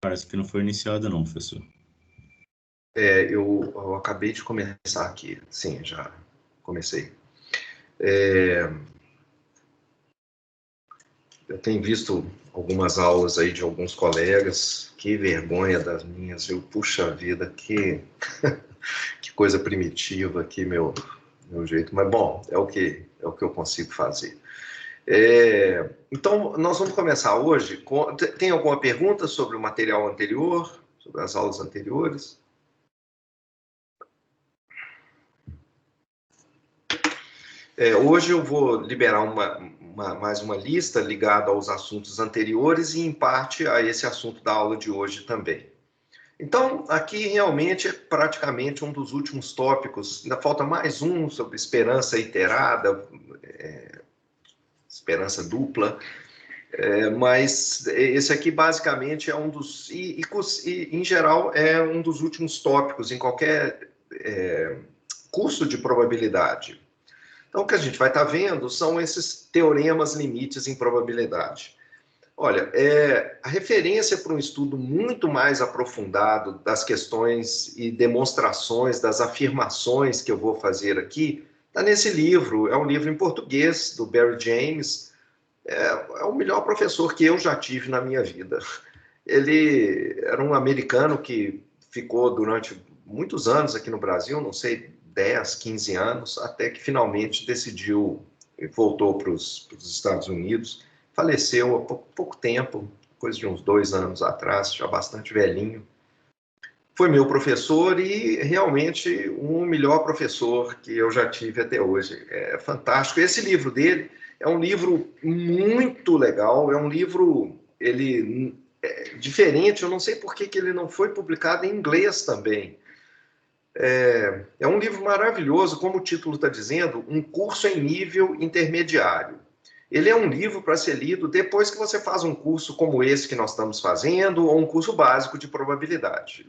Parece que não foi iniciada não, professor. Eu acabei de começar aqui. Sim, já comecei. Eu tenho visto algumas aulas aí de alguns colegas. Que vergonha das minhas. Puxa vida, que coisa primitiva aqui, meu jeito. Mas, bom, é o que eu consigo fazer. Então, nós vamos começar hoje. Tem alguma pergunta sobre o material anterior, sobre as aulas anteriores? Hoje eu vou liberar mais uma lista ligada aos assuntos anteriores e, em parte, a esse assunto da aula de hoje também. Então, aqui realmente é praticamente um dos últimos tópicos. Ainda falta mais um sobre esperança iterada, esperança dupla. Mas esse aqui basicamente é um dos, e em geral é um dos últimos tópicos em qualquer curso de probabilidade. Então o que a gente vai estar vendo são esses teoremas limites em probabilidade. Olha, a referência para um estudo muito mais aprofundado das questões e demonstrações das afirmações que eu vou fazer aqui está nesse livro. É um livro em português do Barry James. É o melhor professor que eu já tive na minha vida. Ele era um americano que ficou durante muitos anos aqui no Brasil, não sei, 10, 15 anos, até que finalmente decidiu, voltou para os Estados Unidos, faleceu há pouco tempo, coisa de uns 2 anos atrás, já bastante velhinho. Foi meu professor e realmente o melhor professor que eu já tive até hoje. É fantástico. Esse livro dele é um livro muito legal, é um livro diferente, eu não sei por que ele não foi publicado em inglês também. É um livro maravilhoso, como o título está dizendo, um curso em nível intermediário. Ele é um livro para ser lido depois que você faz um curso como esse que nós estamos fazendo, ou um curso básico de probabilidade.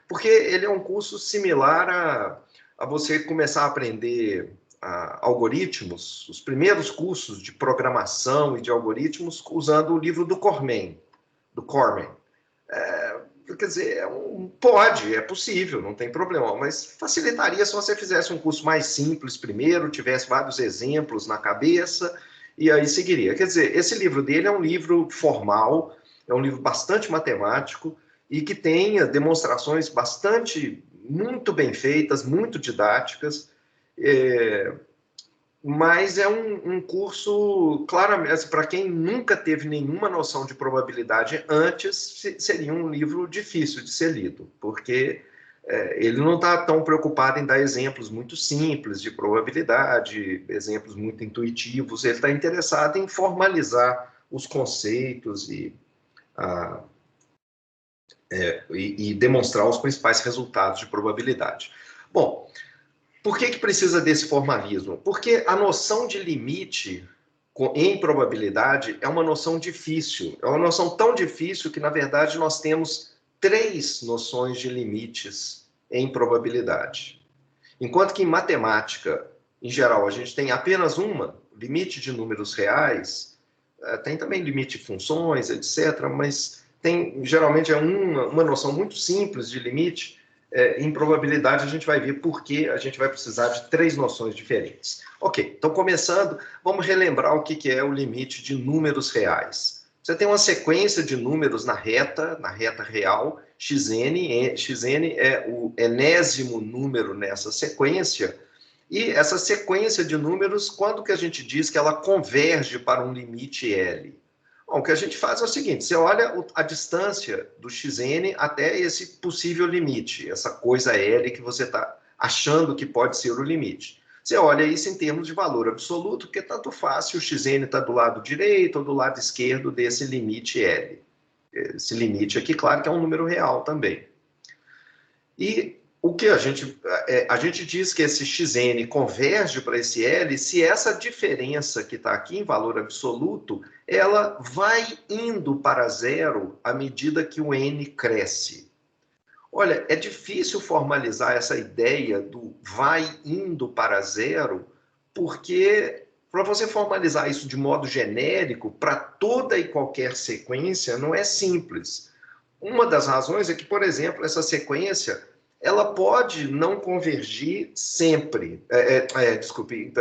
Porque ele é um curso similar a você começar a aprender algoritmos, os primeiros cursos de programação e de algoritmos, usando o livro do Cormen. Quer dizer, é possível, não tem problema, mas facilitaria se você fizesse um curso mais simples primeiro, tivesse vários exemplos na cabeça, e aí seguiria. Quer dizer, esse livro dele é um livro formal, é um livro bastante matemático, e que tem demonstrações muito bem feitas, muito didáticas, mas é um curso, claramente, para quem nunca teve nenhuma noção de probabilidade antes, seria um livro difícil de ser lido, porque ele não está tão preocupado em dar exemplos muito simples de probabilidade, exemplos muito intuitivos, ele está interessado em formalizar os conceitos e demonstrar os principais resultados de probabilidade. Bom, por que precisa desse formalismo? Porque a noção de limite em probabilidade é uma noção difícil. É uma noção tão difícil que, na verdade, nós temos 3 noções de limites em probabilidade. Enquanto que em matemática, em geral, a gente tem apenas uma, limite de números reais, tem também limite de funções, etc., mas geralmente é uma noção muito simples de limite. Em probabilidade, a gente vai ver por que a gente vai precisar de 3 noções diferentes. Ok, então começando, vamos relembrar o que é o limite de números reais. Você tem uma sequência de números na reta real, xn é o enésimo número nessa sequência, e essa sequência de números, quando que a gente diz que ela converge para um limite L? Bom, o que a gente faz é o seguinte, você olha a distância do xn até esse possível limite, essa coisa L que você está achando que pode ser o limite. Você olha isso em termos de valor absoluto, porque tanto faz se o xn está do lado direito ou do lado esquerdo desse limite L. Esse limite aqui, claro que é um número real também. E o que a gente diz que esse xn converge para esse L se essa diferença que está aqui em valor absoluto, ela vai indo para zero à medida que o n cresce. Olha, é difícil formalizar essa ideia do vai indo para zero, porque para você formalizar isso de modo genérico, para toda e qualquer sequência, não é simples. Uma das razões é que, por exemplo, essa sequência ela pode não convergir sempre, desculpe,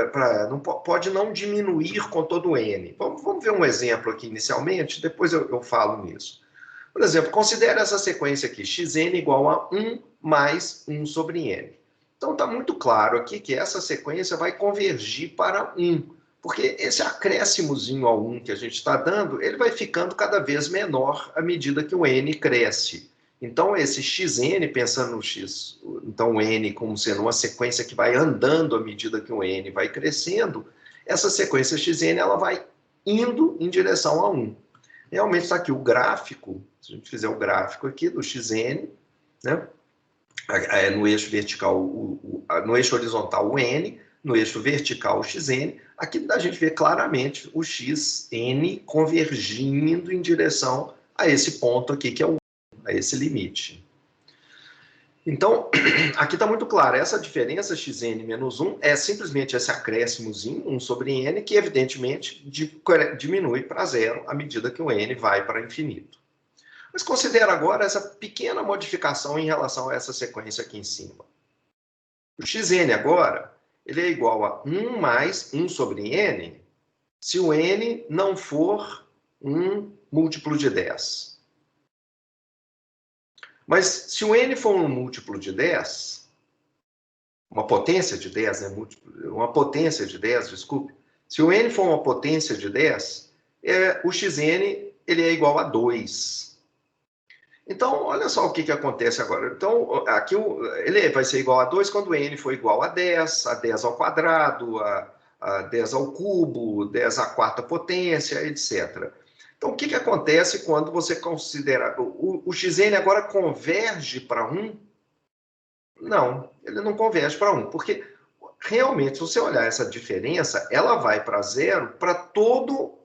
pode não diminuir com todo o n. Vamos ver um exemplo aqui inicialmente, depois eu falo nisso. Por exemplo, considere essa sequência aqui, xn igual a 1 mais 1 sobre n. Então está muito claro aqui que essa sequência vai convergir para 1, porque esse acréscimozinho ao 1 que a gente está dando, ele vai ficando cada vez menor à medida que o n cresce. Então, esse xn, pensando no x, então o n como sendo uma sequência que vai andando à medida que o n vai crescendo, essa sequência xn ela vai indo em direção a 1. Realmente está aqui o gráfico, se a gente fizer o gráfico aqui do xn, né? No eixo vertical, no eixo horizontal o n, no eixo vertical o xn, aqui a gente vê claramente o xn convergindo em direção a esse ponto aqui, que é a esse limite. Então, aqui está muito claro, essa diferença xn menos 1 é simplesmente esse acréscimozinho, 1 sobre n, que evidentemente diminui para zero à medida que o n vai para infinito. Mas considera agora essa pequena modificação em relação a essa sequência aqui em cima. O xn agora, ele é igual a 1 mais 1 sobre n, se o n não for um múltiplo de 10. Mas se o n for um múltiplo de 10, uma potência de 10, né? Uma potência de 10, desculpe. Se o n for uma potência de 10, o xn ele é igual a 2. Então, olha só o que acontece agora. Então, aqui ele vai ser igual a 2 quando n for igual a 10 ao quadrado, a 10 ao cubo, 10 à quarta potência, etc. Então, o que acontece quando você considera... O xn agora converge para 1? Não, ele não converge para 1, porque realmente, se você olhar essa diferença, ela vai para zero para todo...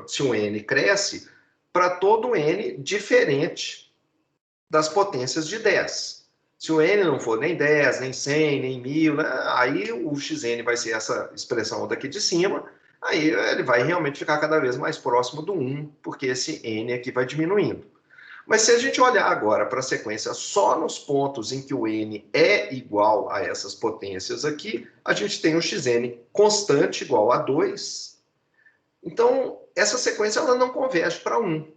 Se o n cresce, para todo n diferente das potências de 10. Se o n não for nem 10, nem 100, nem 1000, né, aí o xn vai ser essa expressão daqui de cima, aí ele vai realmente ficar cada vez mais próximo do 1, porque esse n aqui vai diminuindo. Mas se a gente olhar agora para a sequência só nos pontos em que o n é igual a essas potências aqui, a gente tem o xn constante igual a 2. Então, essa sequência ela não converge para 1.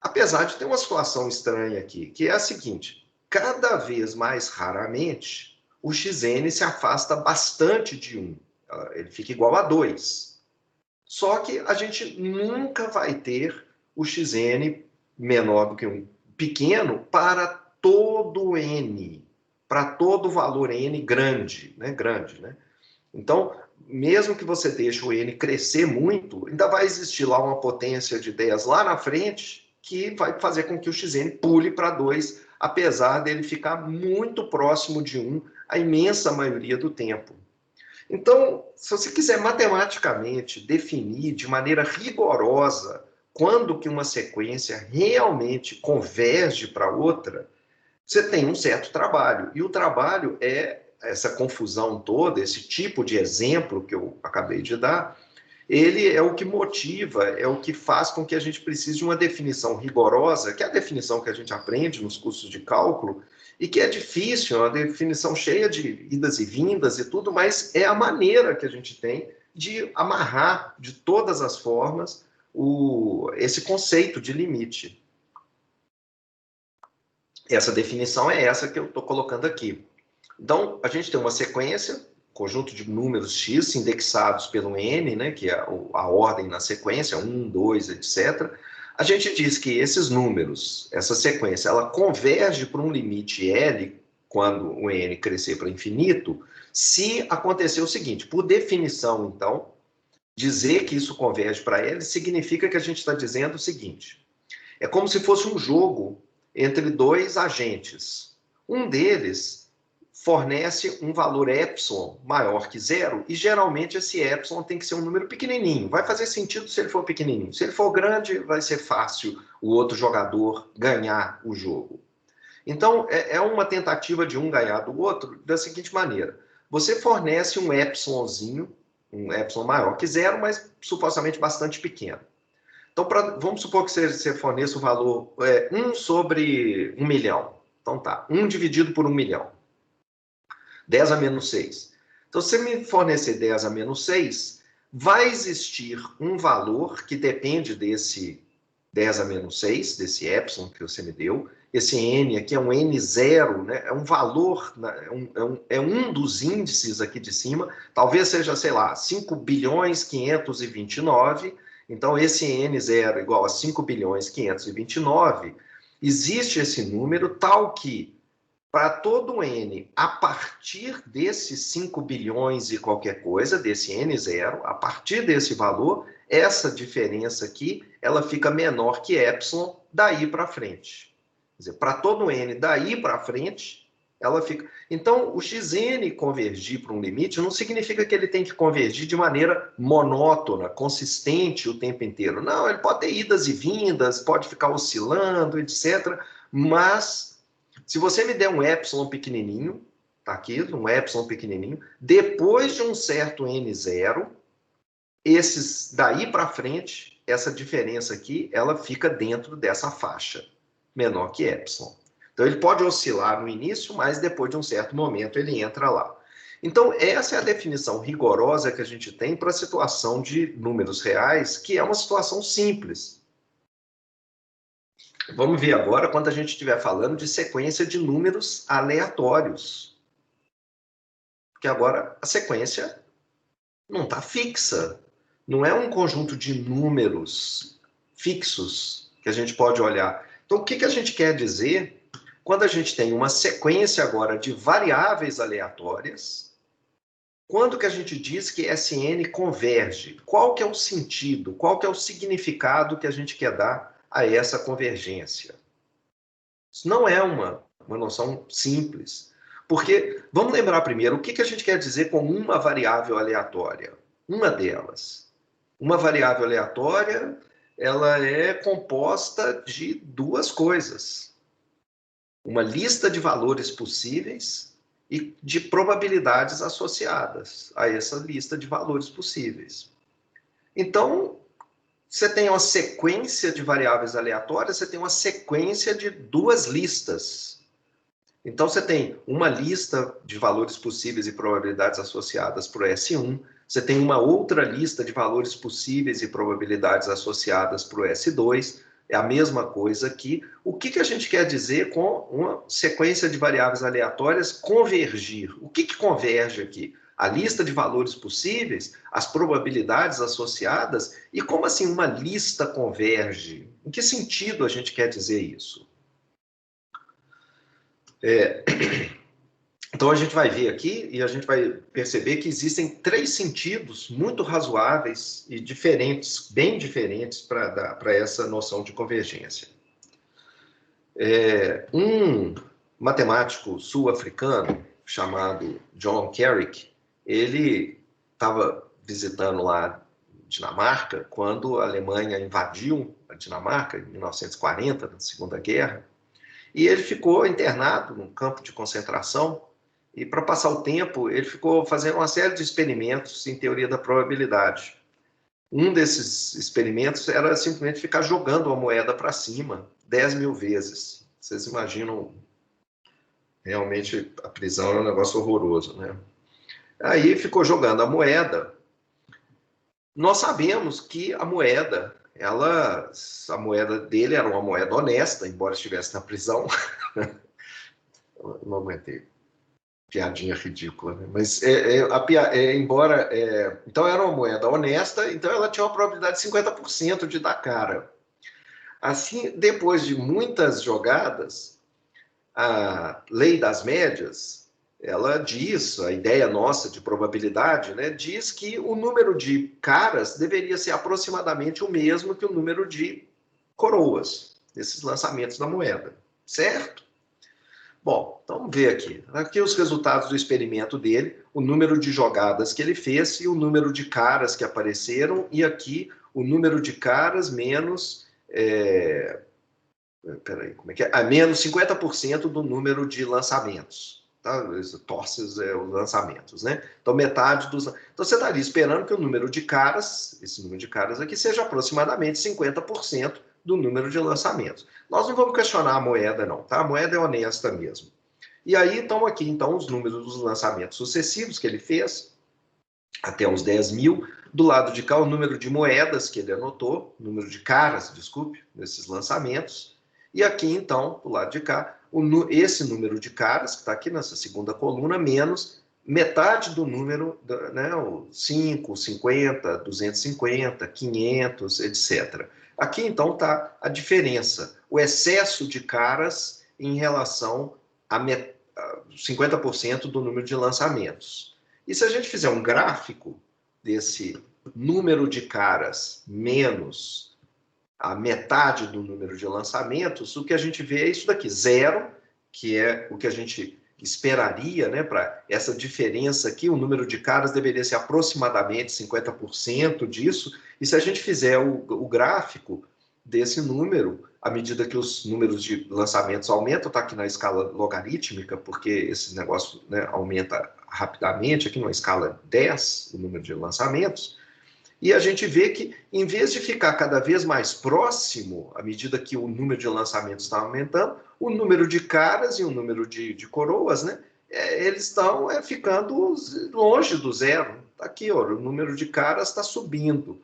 Apesar de ter uma situação estranha aqui, que é a seguinte: cada vez mais raramente, o xn se afasta bastante de 1. Ele fica igual a 2. Só que a gente nunca vai ter o xn menor do que 1 pequeno para todo n, para todo valor n grande, né? Então, mesmo que você deixe o n crescer muito, ainda vai existir lá uma potência de 10 lá na frente, que vai fazer com que o xn pule para 2, apesar dele ficar muito próximo de 1 a imensa maioria do tempo. Então, se você quiser matematicamente definir de maneira rigorosa quando que uma sequência realmente converge para outra, você tem um certo trabalho. E o trabalho é essa confusão toda, esse tipo de exemplo que eu acabei de dar, ele é o que motiva, é o que faz com que a gente precise de uma definição rigorosa, que é a definição que a gente aprende nos cursos de cálculo, e que é difícil, é uma definição cheia de idas e vindas e tudo, mas é a maneira que a gente tem de amarrar de todas as formas esse conceito de limite. Essa definição é essa que eu estou colocando aqui. Então, a gente tem uma sequência, conjunto de números x indexados pelo n, né, que é a ordem na sequência, 1, 2, etc. A gente diz que esses números, essa sequência, ela converge para um limite L, quando o n crescer para infinito, se acontecer o seguinte: por definição, então, dizer que isso converge para L significa que a gente está dizendo o seguinte: é como se fosse um jogo entre dois agentes. Um deles fornece um valor epsilon maior que zero, e geralmente esse epsilon tem que ser um número pequenininho. Vai fazer sentido se ele for pequenininho. Se ele for grande, vai ser fácil o outro jogador ganhar o jogo. Então, é uma tentativa de um ganhar do outro da seguinte maneira: você fornece um epsilonzinho, um epsilon maior que zero, mas supostamente bastante pequeno. Então, vamos supor que você forneça o valor 1 sobre 1 milhão. Então tá, 1 dividido por 1 milhão. 10 a menos 6. Então, se você me fornecer 10 a menos 6, vai existir um valor que depende desse 10 a menos 6, desse epsilon que você me deu. Esse n aqui é um n0, né? É um valor, é um dos índices aqui de cima. Talvez seja, sei lá, 5 bilhões 529. Então, esse n0 igual a 5 bilhões 529. Existe esse número tal que, para todo n, a partir desses 5 bilhões e qualquer coisa, desse n0, a partir desse valor, essa diferença aqui, ela fica menor que epsilon daí para frente. Quer dizer, para todo n daí para frente, ela fica... Então, o xn convergir para um limite não significa que ele tem que convergir de maneira monótona, consistente o tempo inteiro. Não, ele pode ter idas e vindas, pode ficar oscilando, etc. Mas, se você me der um epsilon pequenininho, tá aqui, um epsilon pequenininho, depois de um certo n0, esses daí para frente, essa diferença aqui, ela fica dentro dessa faixa, menor que epsilon. Então, ele pode oscilar no início, mas depois de um certo momento ele entra lá. Então, essa é a definição rigorosa que a gente tem para a situação de números reais, que é uma situação simples. Vamos ver agora quando a gente estiver falando de sequência de números aleatórios. Porque agora a sequência não está fixa. Não é um conjunto de números fixos que a gente pode olhar. Então, o que a gente quer dizer quando a gente tem uma sequência agora de variáveis aleatórias? Quando que a gente diz que Sn converge? Qual que é o sentido? Qual que é o significado que a gente quer dar a essa convergência? Isso não é uma noção simples. Porque, vamos lembrar primeiro, o que a gente quer dizer com uma variável aleatória? Uma delas. Uma variável aleatória, ela é composta de duas coisas. Uma lista de valores possíveis e de probabilidades associadas a essa lista de valores possíveis. Então, você tem uma sequência de variáveis aleatórias, você tem uma sequência de duas listas. Então, você tem uma lista de valores possíveis e probabilidades associadas para o S1, você tem uma outra lista de valores possíveis e probabilidades associadas para o S2, é a mesma coisa aqui. O que a gente quer dizer com uma sequência de variáveis aleatórias convergir? O que converge aqui? A lista de valores possíveis, as probabilidades associadas, e como assim uma lista converge? Em que sentido a gente quer dizer isso? Então, a gente vai ver aqui e a gente vai perceber que existem três sentidos muito razoáveis e diferentes, bem diferentes para essa noção de convergência. Um matemático sul-africano chamado John Carrick, ele estava visitando lá Dinamarca quando a Alemanha invadiu a Dinamarca em 1940, na Segunda Guerra, e ele ficou internado num campo de concentração. E, para passar o tempo, ele ficou fazendo uma série de experimentos em teoria da probabilidade. Um desses experimentos era simplesmente ficar jogando a moeda para cima 10 mil vezes. Vocês imaginam, realmente a prisão é um negócio horroroso, né? Aí ficou jogando a moeda. Nós sabemos que a moeda dele era uma moeda honesta, embora estivesse na prisão. Não aguentei. Piadinha ridícula, né? Mas então era uma moeda honesta, então ela tinha uma probabilidade de 50% de dar cara. Assim, depois de muitas jogadas, a lei das médias, ela diz, a ideia nossa de probabilidade, né, diz que o número de caras deveria ser aproximadamente o mesmo que o número de coroas, desses lançamentos da moeda, certo? Bom, então vamos ver aqui. Aqui os resultados do experimento dele, o número de jogadas que ele fez e o número de caras que apareceram, e aqui o número de caras menos... Peraí, como é que é? Menos 50% do número de lançamentos. tá? Torces os lançamentos, né? Então, metade dos... Então, você estaria esperando que o número de caras, esse número de caras aqui, seja aproximadamente 50% do número de lançamentos. Nós não vamos questionar a moeda, não, tá? A moeda é honesta mesmo. E aí, estão aqui, então, os números dos lançamentos sucessivos que ele fez, até os 10 mil. Do lado de cá, o número de moedas que ele anotou, número de caras, desculpe, nesses lançamentos. E aqui, então, do lado de cá, esse número de caras, que está aqui nessa segunda coluna, menos metade do número, né, o 5, 50, 250, 500, etc. Aqui, então, está a diferença, o excesso de caras em relação a 50% do número de lançamentos. E se a gente fizer um gráfico desse número de caras menos a metade do número de lançamentos, o que a gente vê é isso daqui, 0, que é o que a gente esperaria, né, para essa diferença aqui, o número de caras deveria ser aproximadamente 50% disso, e se a gente fizer o gráfico desse número, à medida que os números de lançamentos aumentam, está aqui na escala logarítmica, porque esse negócio, né, aumenta rapidamente, aqui numa escala 10, o número de lançamentos, e a gente vê que, em vez de ficar cada vez mais próximo, à medida que o número de lançamentos está aumentando, o número de caras e o número de coroas, né, eles estão ficando longe do zero. Está aqui, ó, o número de caras está subindo.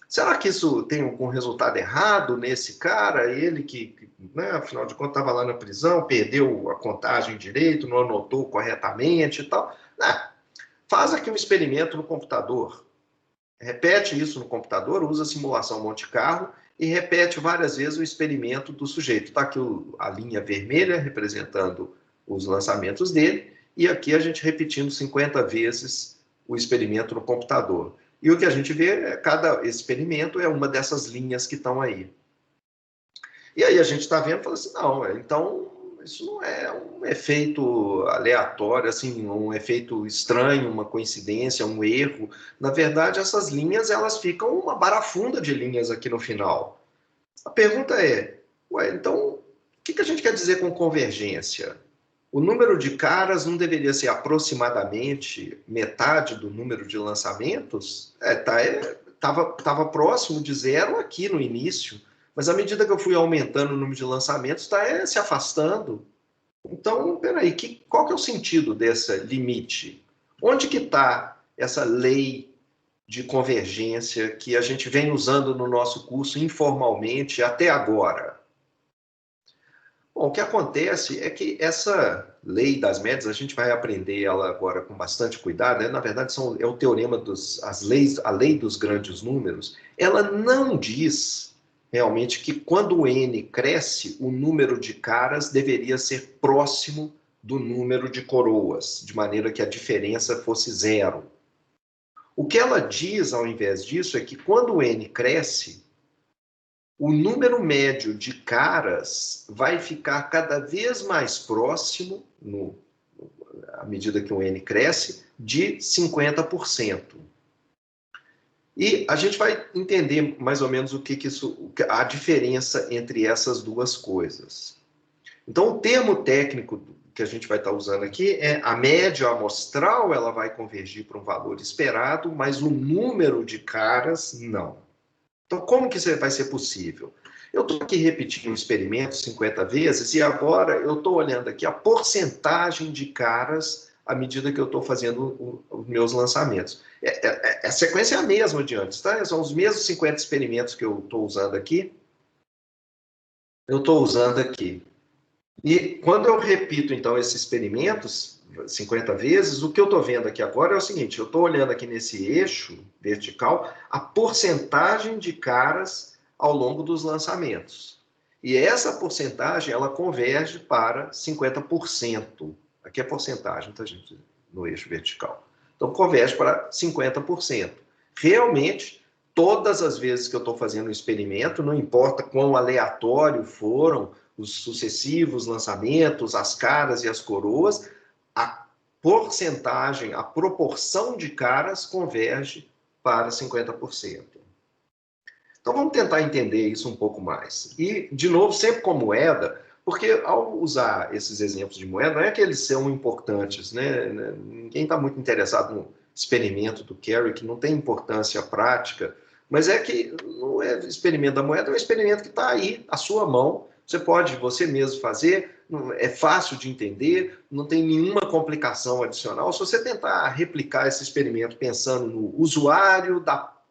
Será que isso tem algum resultado errado nesse cara? Ele que, né, afinal de contas, estava lá na prisão, perdeu a contagem direito, não anotou corretamente e tal. Faz aqui um experimento no computador. Repete isso no computador, usa a simulação Monte Carlo e repete várias vezes o experimento do sujeito. Está aqui a linha vermelha representando os lançamentos dele e aqui a gente repetindo 50 vezes o experimento no computador. E o que a gente vê é cada experimento é uma dessas linhas que estão aí. E aí a gente está vendo e fala assim, não, então isso não é um efeito aleatório, assim, um efeito estranho, uma coincidência, um erro. Na verdade, essas linhas elas ficam uma barafunda de linhas aqui no final. A pergunta é, ué, então, o que a gente quer dizer com convergência? O número de caras não deveria ser aproximadamente metade do número de lançamentos? Estava próximo de 0 aqui no início, mas à medida que eu fui aumentando o número de lançamentos, está se afastando. Então, peraí, qual que é o sentido desse limite? Onde que está essa lei de convergência que a gente vem usando no nosso curso informalmente até agora? Bom, o que acontece é que essa lei das médias, a gente vai aprender ela agora com bastante cuidado, né? Na verdade é o teorema a lei dos grandes números, ela não diz realmente que quando o n cresce, o número de caras deveria ser próximo do número de coroas, de maneira que a diferença fosse 0. O que ela diz, ao invés disso, é que quando o n cresce, o número médio de caras vai ficar cada vez mais próximo, à medida que o n cresce, de 50%. E a gente vai entender mais ou menos a diferença entre essas duas coisas. Então, o termo técnico que a gente vai estar usando aqui é a média amostral, ela vai convergir para um valor esperado, mas o número de caras, não. Então, como que isso vai ser possível? Eu estou aqui repetindo o experimento 50 vezes e agora eu estou olhando aqui a porcentagem de caras à medida que eu estou fazendo os meus lançamentos. A sequência é a mesma de antes, tá? São os mesmos 50 experimentos que eu estou usando aqui. Eu estou usando aqui. E quando eu repito, então, esses experimentos 50 vezes, o que eu estou vendo aqui agora é o seguinte, eu estou olhando aqui nesse eixo vertical a porcentagem de caras ao longo dos lançamentos. E essa porcentagem, ela converge para 50%. Aqui é porcentagem, tá, gente? No eixo vertical. Então, converge para 50%. Realmente, todas as vezes que eu estou fazendo um experimento, não importa quão aleatório foram os sucessivos lançamentos, as caras e as coroas, a porcentagem, a proporção de caras converge para 50%. Então, vamos tentar entender isso um pouco mais. E, de novo, sempre com moeda, Porque ao usar esses exemplos de moeda, não é que eles são importantes, né? Ninguém está muito interessado no experimento do Carey, que não tem importância prática, mas é que não é experimento da moeda, é um experimento que está aí, à sua mão. Você pode você mesmo fazer, é fácil de entender, não tem nenhuma complicação adicional. Se você tentar replicar esse experimento pensando no usuário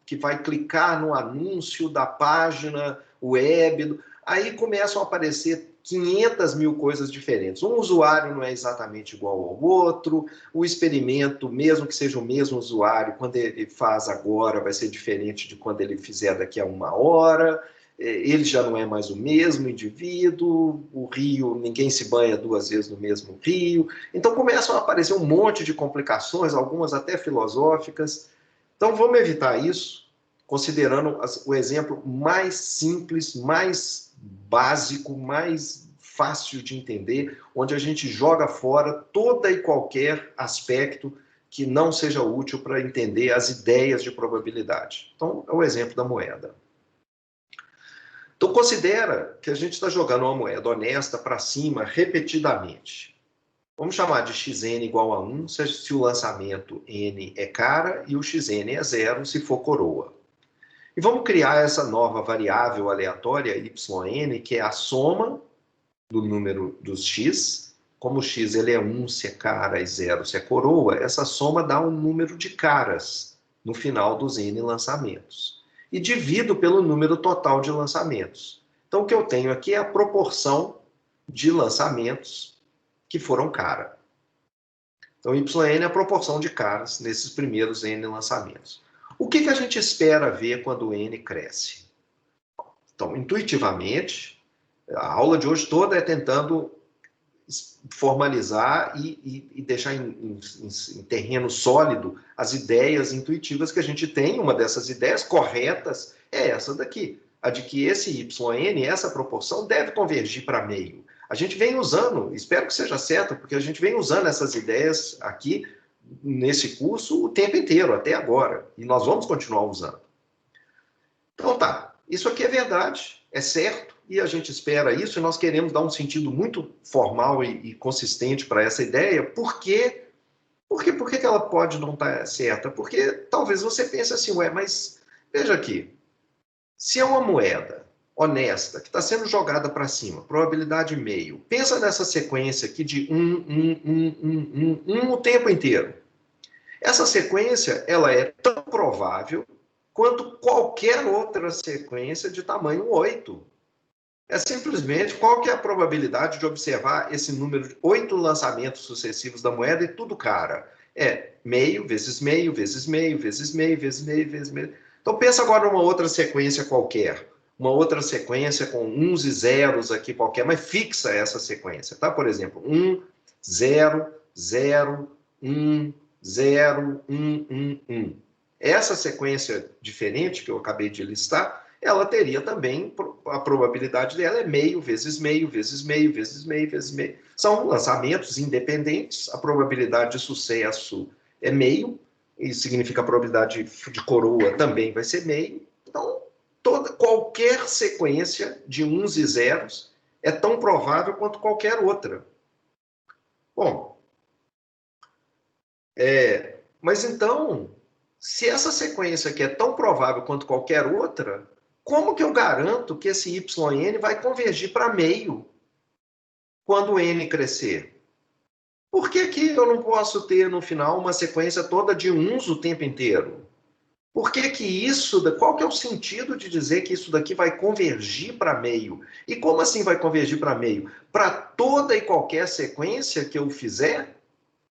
que vai clicar no anúncio da página web, aí começam a aparecer 500 mil coisas diferentes. Um usuário não é exatamente igual ao outro, o experimento, mesmo que seja o mesmo usuário, quando ele faz agora, vai ser diferente de quando ele fizer daqui a 1 hora, ele já não é mais o mesmo indivíduo, o rio, ninguém se banha 2 vezes no mesmo rio. Então começam a aparecer um monte de complicações, algumas até filosóficas. Então vamos evitar isso, considerando o exemplo mais simples, mais básico, mais fácil de entender, onde a gente joga fora toda e qualquer aspecto que não seja útil para entender as ideias de probabilidade. Então, é o exemplo da moeda. Então, considera que a gente está jogando uma moeda honesta para cima repetidamente. Vamos chamar de xn igual a 1, se o lançamento n é cara e o xn é 0 se for coroa. E vamos criar essa nova variável aleatória, yn, que é a soma do número dos x. Como o x ele é 1 se é cara e 0 se é coroa, essa soma dá um número de caras no final dos n lançamentos. E divido pelo número total de lançamentos. Então, o que eu tenho aqui é a proporção de lançamentos que foram cara. Então, yn é a proporção de caras nesses primeiros n lançamentos. O que a gente espera ver quando o n cresce? Então, intuitivamente, a aula de hoje toda é tentando formalizar e deixar em terreno sólido as ideias intuitivas que a gente tem. Uma dessas ideias corretas é essa daqui, a de que esse yn, essa proporção, deve convergir para meio. A gente vem usando, espero que seja certo, porque a gente vem usando essas ideias aqui nesse curso o tempo inteiro, até agora. E nós vamos continuar usando. Então tá, isso aqui é verdade, é certo, e a gente espera isso, e nós queremos dar um sentido muito formal e consistente para essa ideia. Por quê? Por que ela pode não estar certa? Porque talvez você pense assim, ué, mas veja aqui, se é uma moeda honesta, que está sendo jogada para cima, probabilidade meio, pensa nessa sequência aqui de 1 o tempo inteiro. Essa sequência, ela é tão provável quanto qualquer outra sequência de tamanho 8. É simplesmente qual que é a probabilidade de observar esse número de 8 lançamentos sucessivos da moeda e tudo cara. É meio, vezes meio, vezes meio, vezes meio, vezes meio, vezes meio. Então pensa agora numa outra sequência qualquer. Uma outra sequência com uns e zeros aqui qualquer, mas fixa essa sequência, tá? Por exemplo, 1, 0, 0, 1, 0, 1, 1, 1. Essa sequência diferente que eu acabei de listar, ela teria também, a probabilidade dela é meio, vezes meio, vezes meio, vezes meio, vezes meio. São lançamentos independentes, a probabilidade de sucesso é meio, e significa a probabilidade de coroa também vai ser meio. Então, qualquer sequência de uns e zeros é tão provável quanto qualquer outra. Bom, mas então, se essa sequência aqui é tão provável quanto qualquer outra, como que eu garanto que esse yn vai convergir para meio quando o n crescer? Por que eu não posso ter no final uma sequência toda de uns o tempo inteiro? Por que isso, qual que é o sentido de dizer que isso daqui vai convergir para meio? E como assim vai convergir para meio? Para toda e qualquer sequência que eu fizer,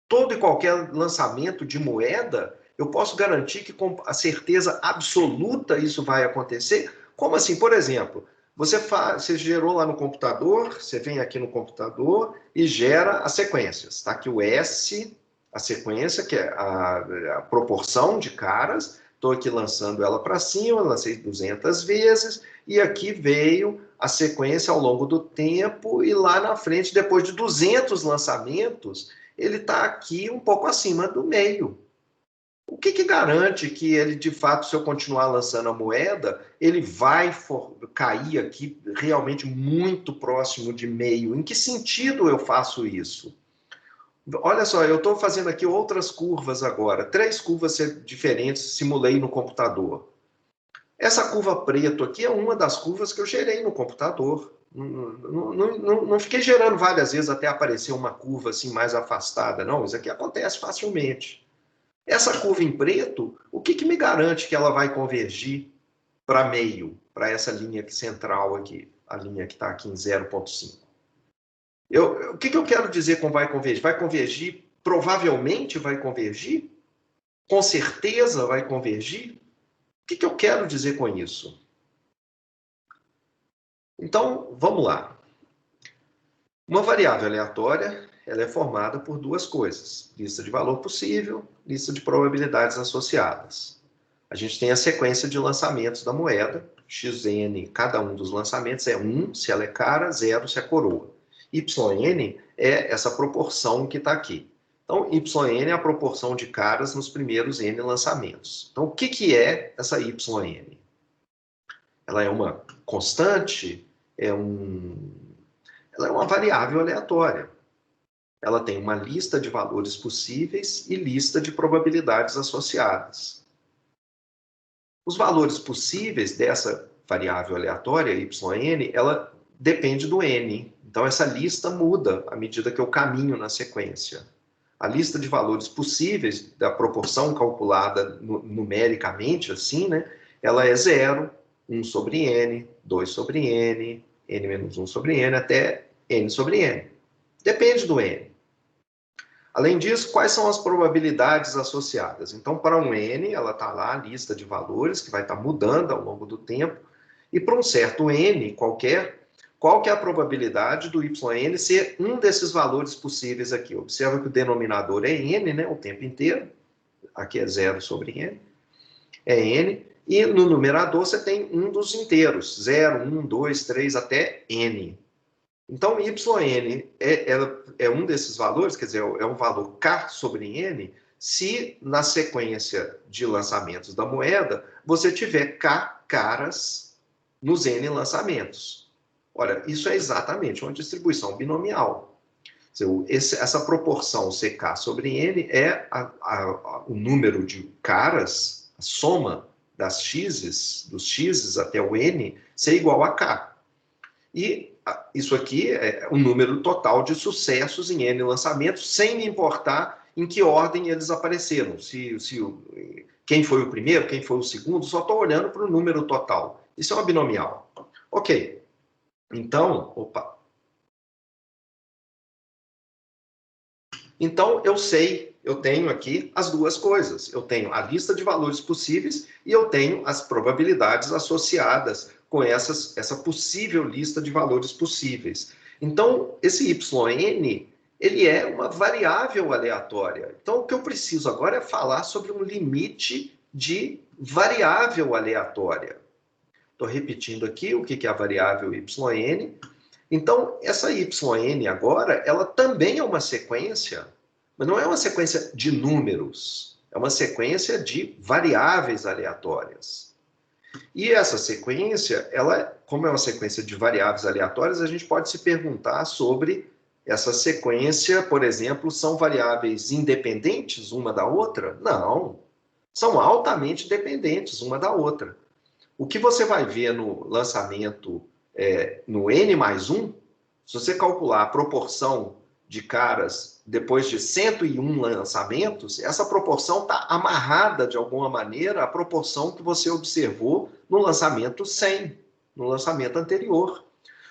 todo e qualquer lançamento de moeda, eu posso garantir que com a certeza absoluta isso vai acontecer? Como assim? Por exemplo, você gerou lá no computador, você vem aqui no computador e gera as sequências. Está aqui o S, a sequência, que é a proporção de caras. Estou aqui lançando ela para cima, lancei 200 vezes, e aqui veio a sequência ao longo do tempo, e lá na frente, depois de 200 lançamentos, ele está aqui um pouco acima do meio. O que garante que ele, de fato, se eu continuar lançando a moeda, ele vai cair aqui realmente muito próximo de meio? Em que sentido eu faço isso? Olha só, eu estou fazendo aqui outras curvas agora, 3 curvas diferentes, simulei no computador. Essa curva preto aqui é uma das curvas que eu gerei no computador. Não fiquei gerando várias vezes até aparecer uma curva assim mais afastada, não. Isso aqui acontece facilmente. Essa curva em preto, o que me garante que ela vai convergir para meio, para essa linha aqui central aqui, a linha que está aqui em 0,5? O que eu quero dizer com vai convergir? Vai convergir? Provavelmente vai convergir? Com certeza vai convergir? O que eu quero dizer com isso? Então, vamos lá. Uma variável aleatória, ela é formada por 2 coisas: lista de valor possível, lista de probabilidades associadas. A gente tem a sequência de lançamentos da moeda, xn, cada um dos lançamentos é 1 se ela é cara, 0 se é coroa. Yn é essa proporção que está aqui. Então, Yn é a proporção de caras nos primeiros n lançamentos. Então, o que é essa Yn? Ela é uma constante? Ela é uma variável aleatória. Ela tem uma lista de valores possíveis e lista de probabilidades associadas. Os valores possíveis dessa variável aleatória, Yn, ela depende do n. Então, essa lista muda à medida que eu caminho na sequência. A lista de valores possíveis, da proporção calculada numericamente, assim, né? Ela é 0, 1 sobre n, 2 sobre n, n menos 1 sobre n, até n sobre n. Depende do n. Além disso, quais são as probabilidades associadas? Então, para um n, ela está lá, a lista de valores, que vai estar mudando ao longo do tempo, e para um certo n qualquer, qual que é a probabilidade do Yn ser um desses valores possíveis aqui? Observa que o denominador é n, né, o tempo inteiro, aqui é 0 sobre n, é n, e no numerador você tem um dos inteiros, 0, 1, 2, 3, até n. Então, Yn é um desses valores, quer dizer, é um valor K sobre N, se na sequência de lançamentos da moeda, você tiver K caras nos N lançamentos. Olha, isso é exatamente uma distribuição binomial. Essa proporção CK sobre N é o número de caras, a soma das x's, dos x's até o N, ser igual a K. E isso aqui é o número total de sucessos em N lançamentos, sem me importar em que ordem eles apareceram. Quem foi o primeiro, quem foi o segundo, só estou olhando para o número total. Isso é uma binomial. Ok. Então, Então, eu tenho aqui as duas coisas. Eu tenho a lista de valores possíveis e eu tenho as probabilidades associadas com essa possível lista de valores possíveis. Então, esse Yn, ele é uma variável aleatória. Então, o que eu preciso agora é falar sobre um limite de variável aleatória. Estou repetindo aqui o que é a variável Yn. Então, essa Yn agora, ela também é uma sequência, mas não é uma sequência de números, é uma sequência de variáveis aleatórias. E essa sequência, como é uma sequência de variáveis aleatórias, a gente pode se perguntar sobre essa sequência, por exemplo, são variáveis independentes uma da outra? Não, são altamente dependentes uma da outra. O que você vai ver no lançamento no N mais 1, se você calcular a proporção de caras depois de 101 lançamentos, essa proporção está amarrada de alguma maneira à proporção que você observou no lançamento 100, no lançamento anterior.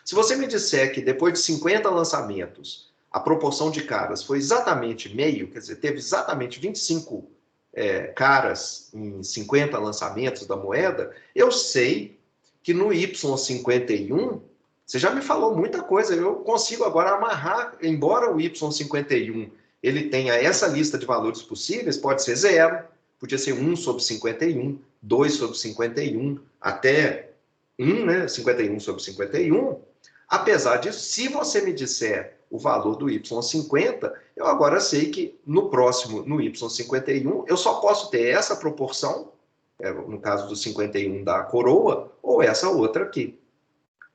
Se você me disser que depois de 50 lançamentos, a proporção de caras foi exatamente meio, quer dizer, teve exatamente 25 caras em 50 lançamentos da moeda, eu sei que no Y51, você já me falou muita coisa, eu consigo agora amarrar, embora o Y51 ele tenha essa lista de valores possíveis, pode ser 0, podia ser 1 sobre 51, 2 sobre 51, até 1, né, 51 sobre 51. Apesar disso, se você me disser o valor do y50, eu agora sei que no próximo, no y51, eu só posso ter essa proporção, no caso do 51 da coroa, ou essa outra aqui,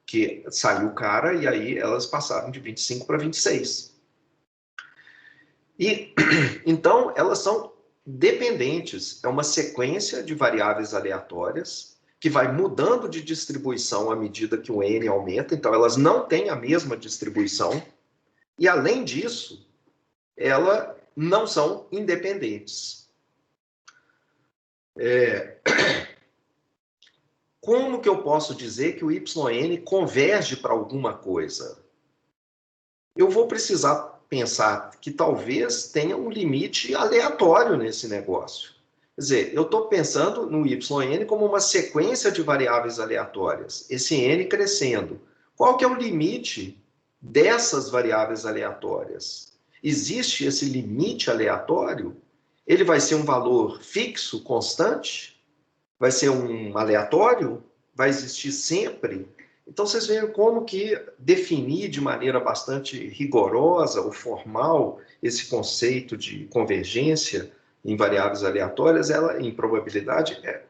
que saiu cara e aí elas passaram de 25 para 26. E, então, elas são dependentes, é uma sequência de variáveis aleatórias que vai mudando de distribuição à medida que o n aumenta, então elas não têm a mesma distribuição, e além disso, elas não são independentes. Como que eu posso dizer que o yn converge para alguma coisa? Eu vou precisar pensar que talvez tenha um limite aleatório nesse negócio. Quer dizer, eu estou pensando no yn como uma sequência de variáveis aleatórias, esse n crescendo. Qual que é o limite dessas variáveis aleatórias? Existe esse limite aleatório? Ele vai ser um valor fixo, constante? Vai ser um aleatório? Vai existir sempre? Então, vocês veem como que definir de maneira bastante rigorosa ou formal esse conceito de convergência em variáveis aleatórias, ela, em probabilidade, é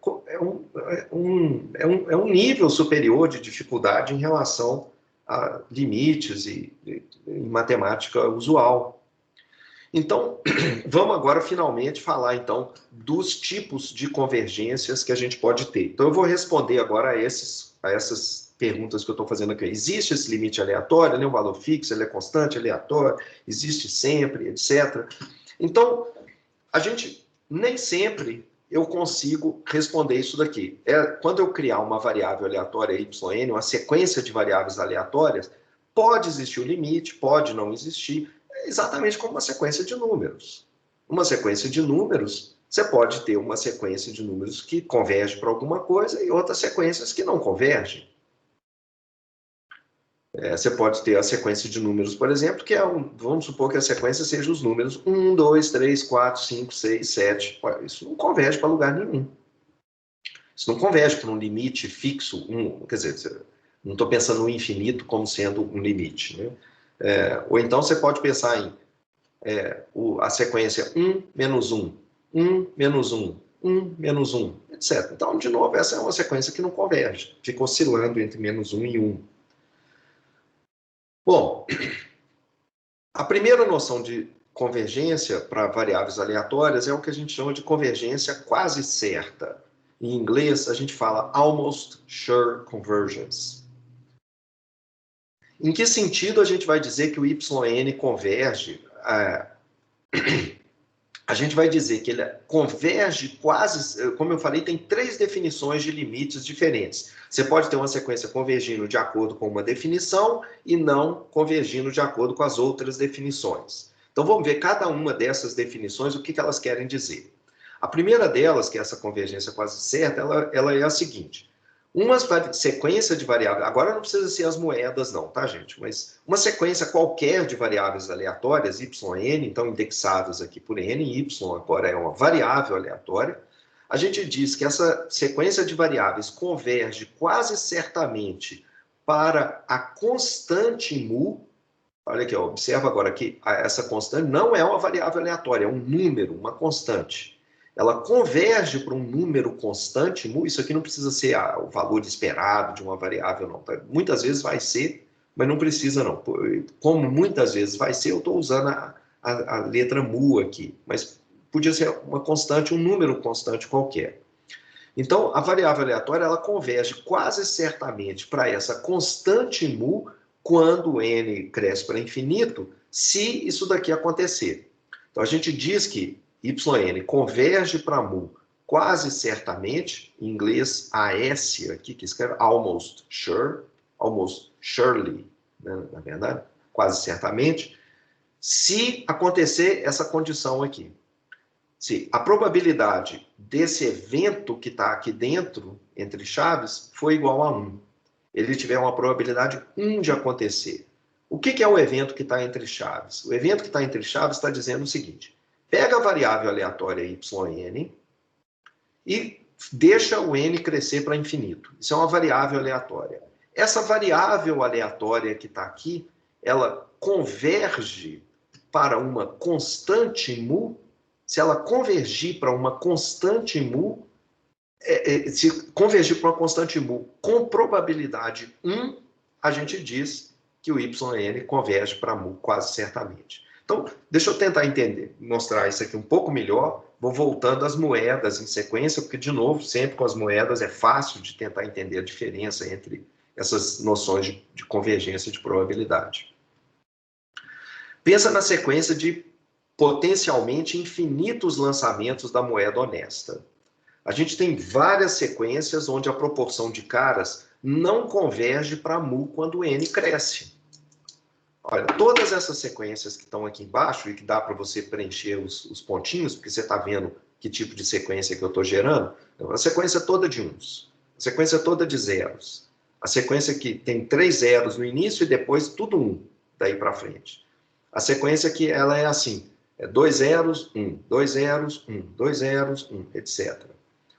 um nível superior de dificuldade em relação a limites e em matemática usual. Então, vamos agora finalmente falar então dos tipos de convergências que a gente pode ter. Então, eu vou responder agora a essas perguntas que eu estou fazendo aqui. Existe esse limite aleatório, ele é um valor fixo, ele é constante, aleatório, existe sempre, etc. Então, a gente nem sempre eu consigo responder isso daqui. Quando eu criar uma variável aleatória yn, uma sequência de variáveis aleatórias, pode existir o limite, pode não existir, exatamente como uma sequência de números. Uma sequência de números, você pode ter uma sequência de números que converge para alguma coisa e outras sequências que não convergem. Você pode ter a sequência de números, por exemplo, que vamos supor que a sequência seja os números 1, 2, 3, 4, 5, 6, 7. Isso não converge para lugar nenhum. Isso não converge para um limite fixo. Quer dizer, não estou pensando no infinito como sendo um limite, né? Ou então você pode pensar em a sequência 1, menos 1, 1, menos 1, 1, menos 1, etc. Então, de novo, essa é uma sequência que não converge. Fica oscilando entre menos 1 e 1. Bom, a primeira noção de convergência para variáveis aleatórias é o que a gente chama de convergência quase certa. Em inglês, a gente fala almost sure convergence. Em que sentido a gente vai dizer que o yn converge? A gente vai dizer que ele converge quase, como eu falei, tem 3 definições de limites diferentes. Você pode ter uma sequência convergindo de acordo com uma definição e não convergindo de acordo com as outras definições. Então vamos ver cada uma dessas definições, o que elas querem dizer. A primeira delas, que é essa convergência quase certa, ela é a seguinte. Uma sequência de variáveis, agora não precisa ser as moedas não, tá, gente? Mas uma sequência qualquer de variáveis aleatórias, yn, então indexadas aqui por n, y agora é uma variável aleatória, a gente diz que essa sequência de variáveis converge quase certamente para a constante mu. Olha aqui, ó, observa agora que essa constante não é uma variável aleatória, é um número, uma constante. Ela converge para um número constante mu. Isso aqui não precisa ser o valor esperado de uma variável, não. Muitas vezes vai ser, mas não precisa, não. Como muitas vezes vai ser, eu estou usando a letra mu aqui, mas podia ser uma constante, um número constante qualquer. Então, a variável aleatória, ela converge quase certamente para essa constante mu quando n cresce para infinito, se isso daqui acontecer. Então, a gente diz que yn converge para mu quase certamente, em inglês AS aqui, que escreve almost sure, almost surely, né, na verdade, quase certamente, se acontecer essa condição aqui. Se a probabilidade desse evento que está aqui dentro, entre chaves, for igual a 1. Ele tiver uma probabilidade 1 de acontecer. O que é o evento que está entre chaves? O evento que está entre chaves está dizendo o seguinte: pega a variável aleatória yn e deixa o n crescer para infinito. Isso é uma variável aleatória. Essa variável aleatória que está aqui, ela converge para uma constante mu, se ela convergir para uma constante mu, se convergir para uma constante mu com probabilidade 1, a gente diz que o YN converge para mu quase certamente. Então, deixa eu tentar entender, mostrar isso aqui um pouco melhor. Vou voltando às moedas em sequência, porque, de novo, sempre com as moedas é fácil de tentar entender a diferença entre essas noções de convergência de probabilidade. Pensa na sequência de potencialmente infinitos lançamentos da moeda honesta. A gente tem várias sequências onde a proporção de caras não converge para mu quando n cresce. Olha, todas essas sequências que estão aqui embaixo e que dá para você preencher os pontinhos, porque você está vendo que tipo de sequência que eu estou gerando, a sequência toda de uns, a sequência toda de zeros, a sequência que tem 3 zeros no início e depois tudo 1, daí para frente. A sequência que ela é assim, 2 zeros, 1, 2 zeros, 1, 2 zeros, 1, etc.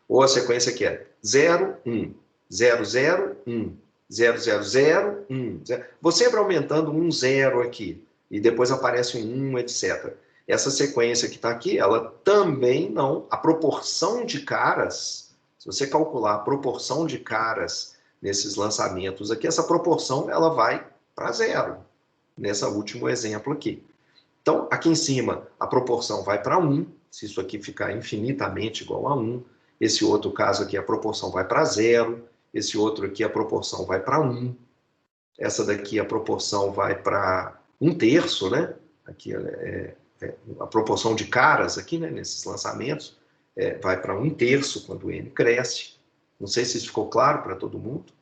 Ou a sequência que é 0, 1, 0, 0, 1, 0, 0, 0, 1, 0. Vou sempre aumentando um 0 aqui, e depois aparece um 1, etc. Essa sequência que está aqui, ela também não... A proporção de caras, se você calcular a proporção de caras nesses lançamentos aqui, essa proporção ela vai para 0, nesse último exemplo aqui. Então, aqui em cima, a proporção vai para 1, se isso aqui ficar infinitamente igual a 1. Esse outro caso aqui, a proporção vai para 0. Esse outro aqui, a proporção vai para 1. Essa daqui, a proporção vai para 1/3, né? Aqui a proporção de caras aqui, né, nesses lançamentos, vai para 1/3 quando o n cresce. Não sei se isso ficou claro para todo mundo.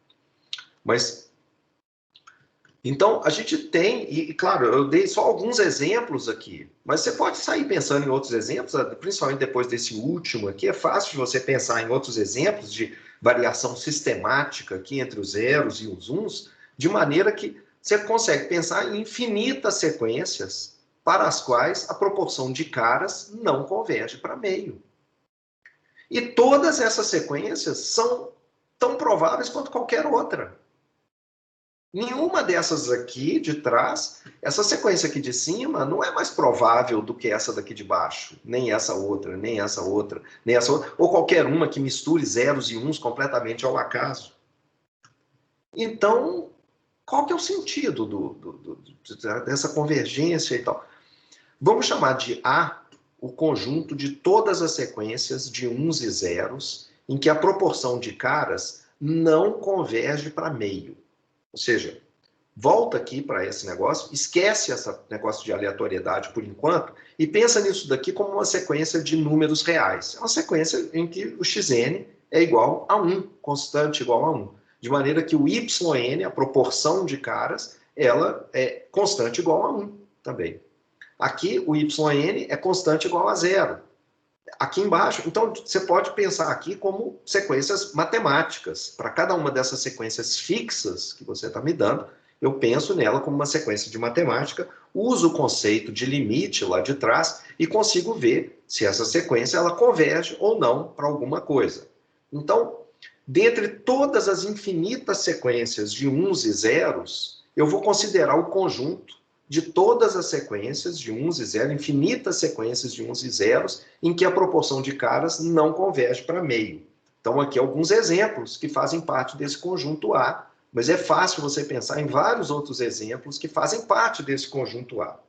Mas, então, a gente tem, e claro, eu dei só alguns exemplos aqui, mas você pode sair pensando em outros exemplos, principalmente depois desse último aqui, é fácil de você pensar em outros exemplos de variação sistemática aqui entre os zeros e os uns, de maneira que você consegue pensar em infinitas sequências para as quais a proporção de caras não converge para meio. E todas essas sequências são tão prováveis quanto qualquer outra. Nenhuma dessas aqui de trás, essa sequência aqui de cima, não é mais provável do que essa daqui de baixo. Nem essa outra, nem essa outra, nem essa outra. Ou qualquer uma que misture zeros e uns completamente ao acaso. Então, qual que é o sentido dessa convergência e tal? Vamos chamar de A o conjunto de todas as sequências de uns e zeros em que a proporção de caras não converge para meio. Ou seja, volta aqui para esse negócio, esquece esse negócio de aleatoriedade por enquanto e pensa nisso daqui como uma sequência de números reais. É uma sequência em que o xn é igual a 1, constante igual a 1. De maneira que o yn, a proporção de caras, ela é constante igual a 1 também. Aqui o yn é constante igual a 0. Aqui embaixo, então você pode pensar aqui como sequências matemáticas. Para cada uma dessas sequências fixas que você está me dando, eu penso nela como uma sequência de matemática, uso o conceito de limite lá de trás e consigo ver se essa sequência ela converge ou não para alguma coisa. Então, dentre todas as infinitas sequências de uns e zeros, eu vou considerar o conjunto de todas as sequências de uns e zeros, infinitas sequências de uns e zeros, em que a proporção de caras não converge para meio. Então, aqui alguns exemplos que fazem parte desse conjunto A, mas é fácil você pensar em vários outros exemplos que fazem parte desse conjunto A.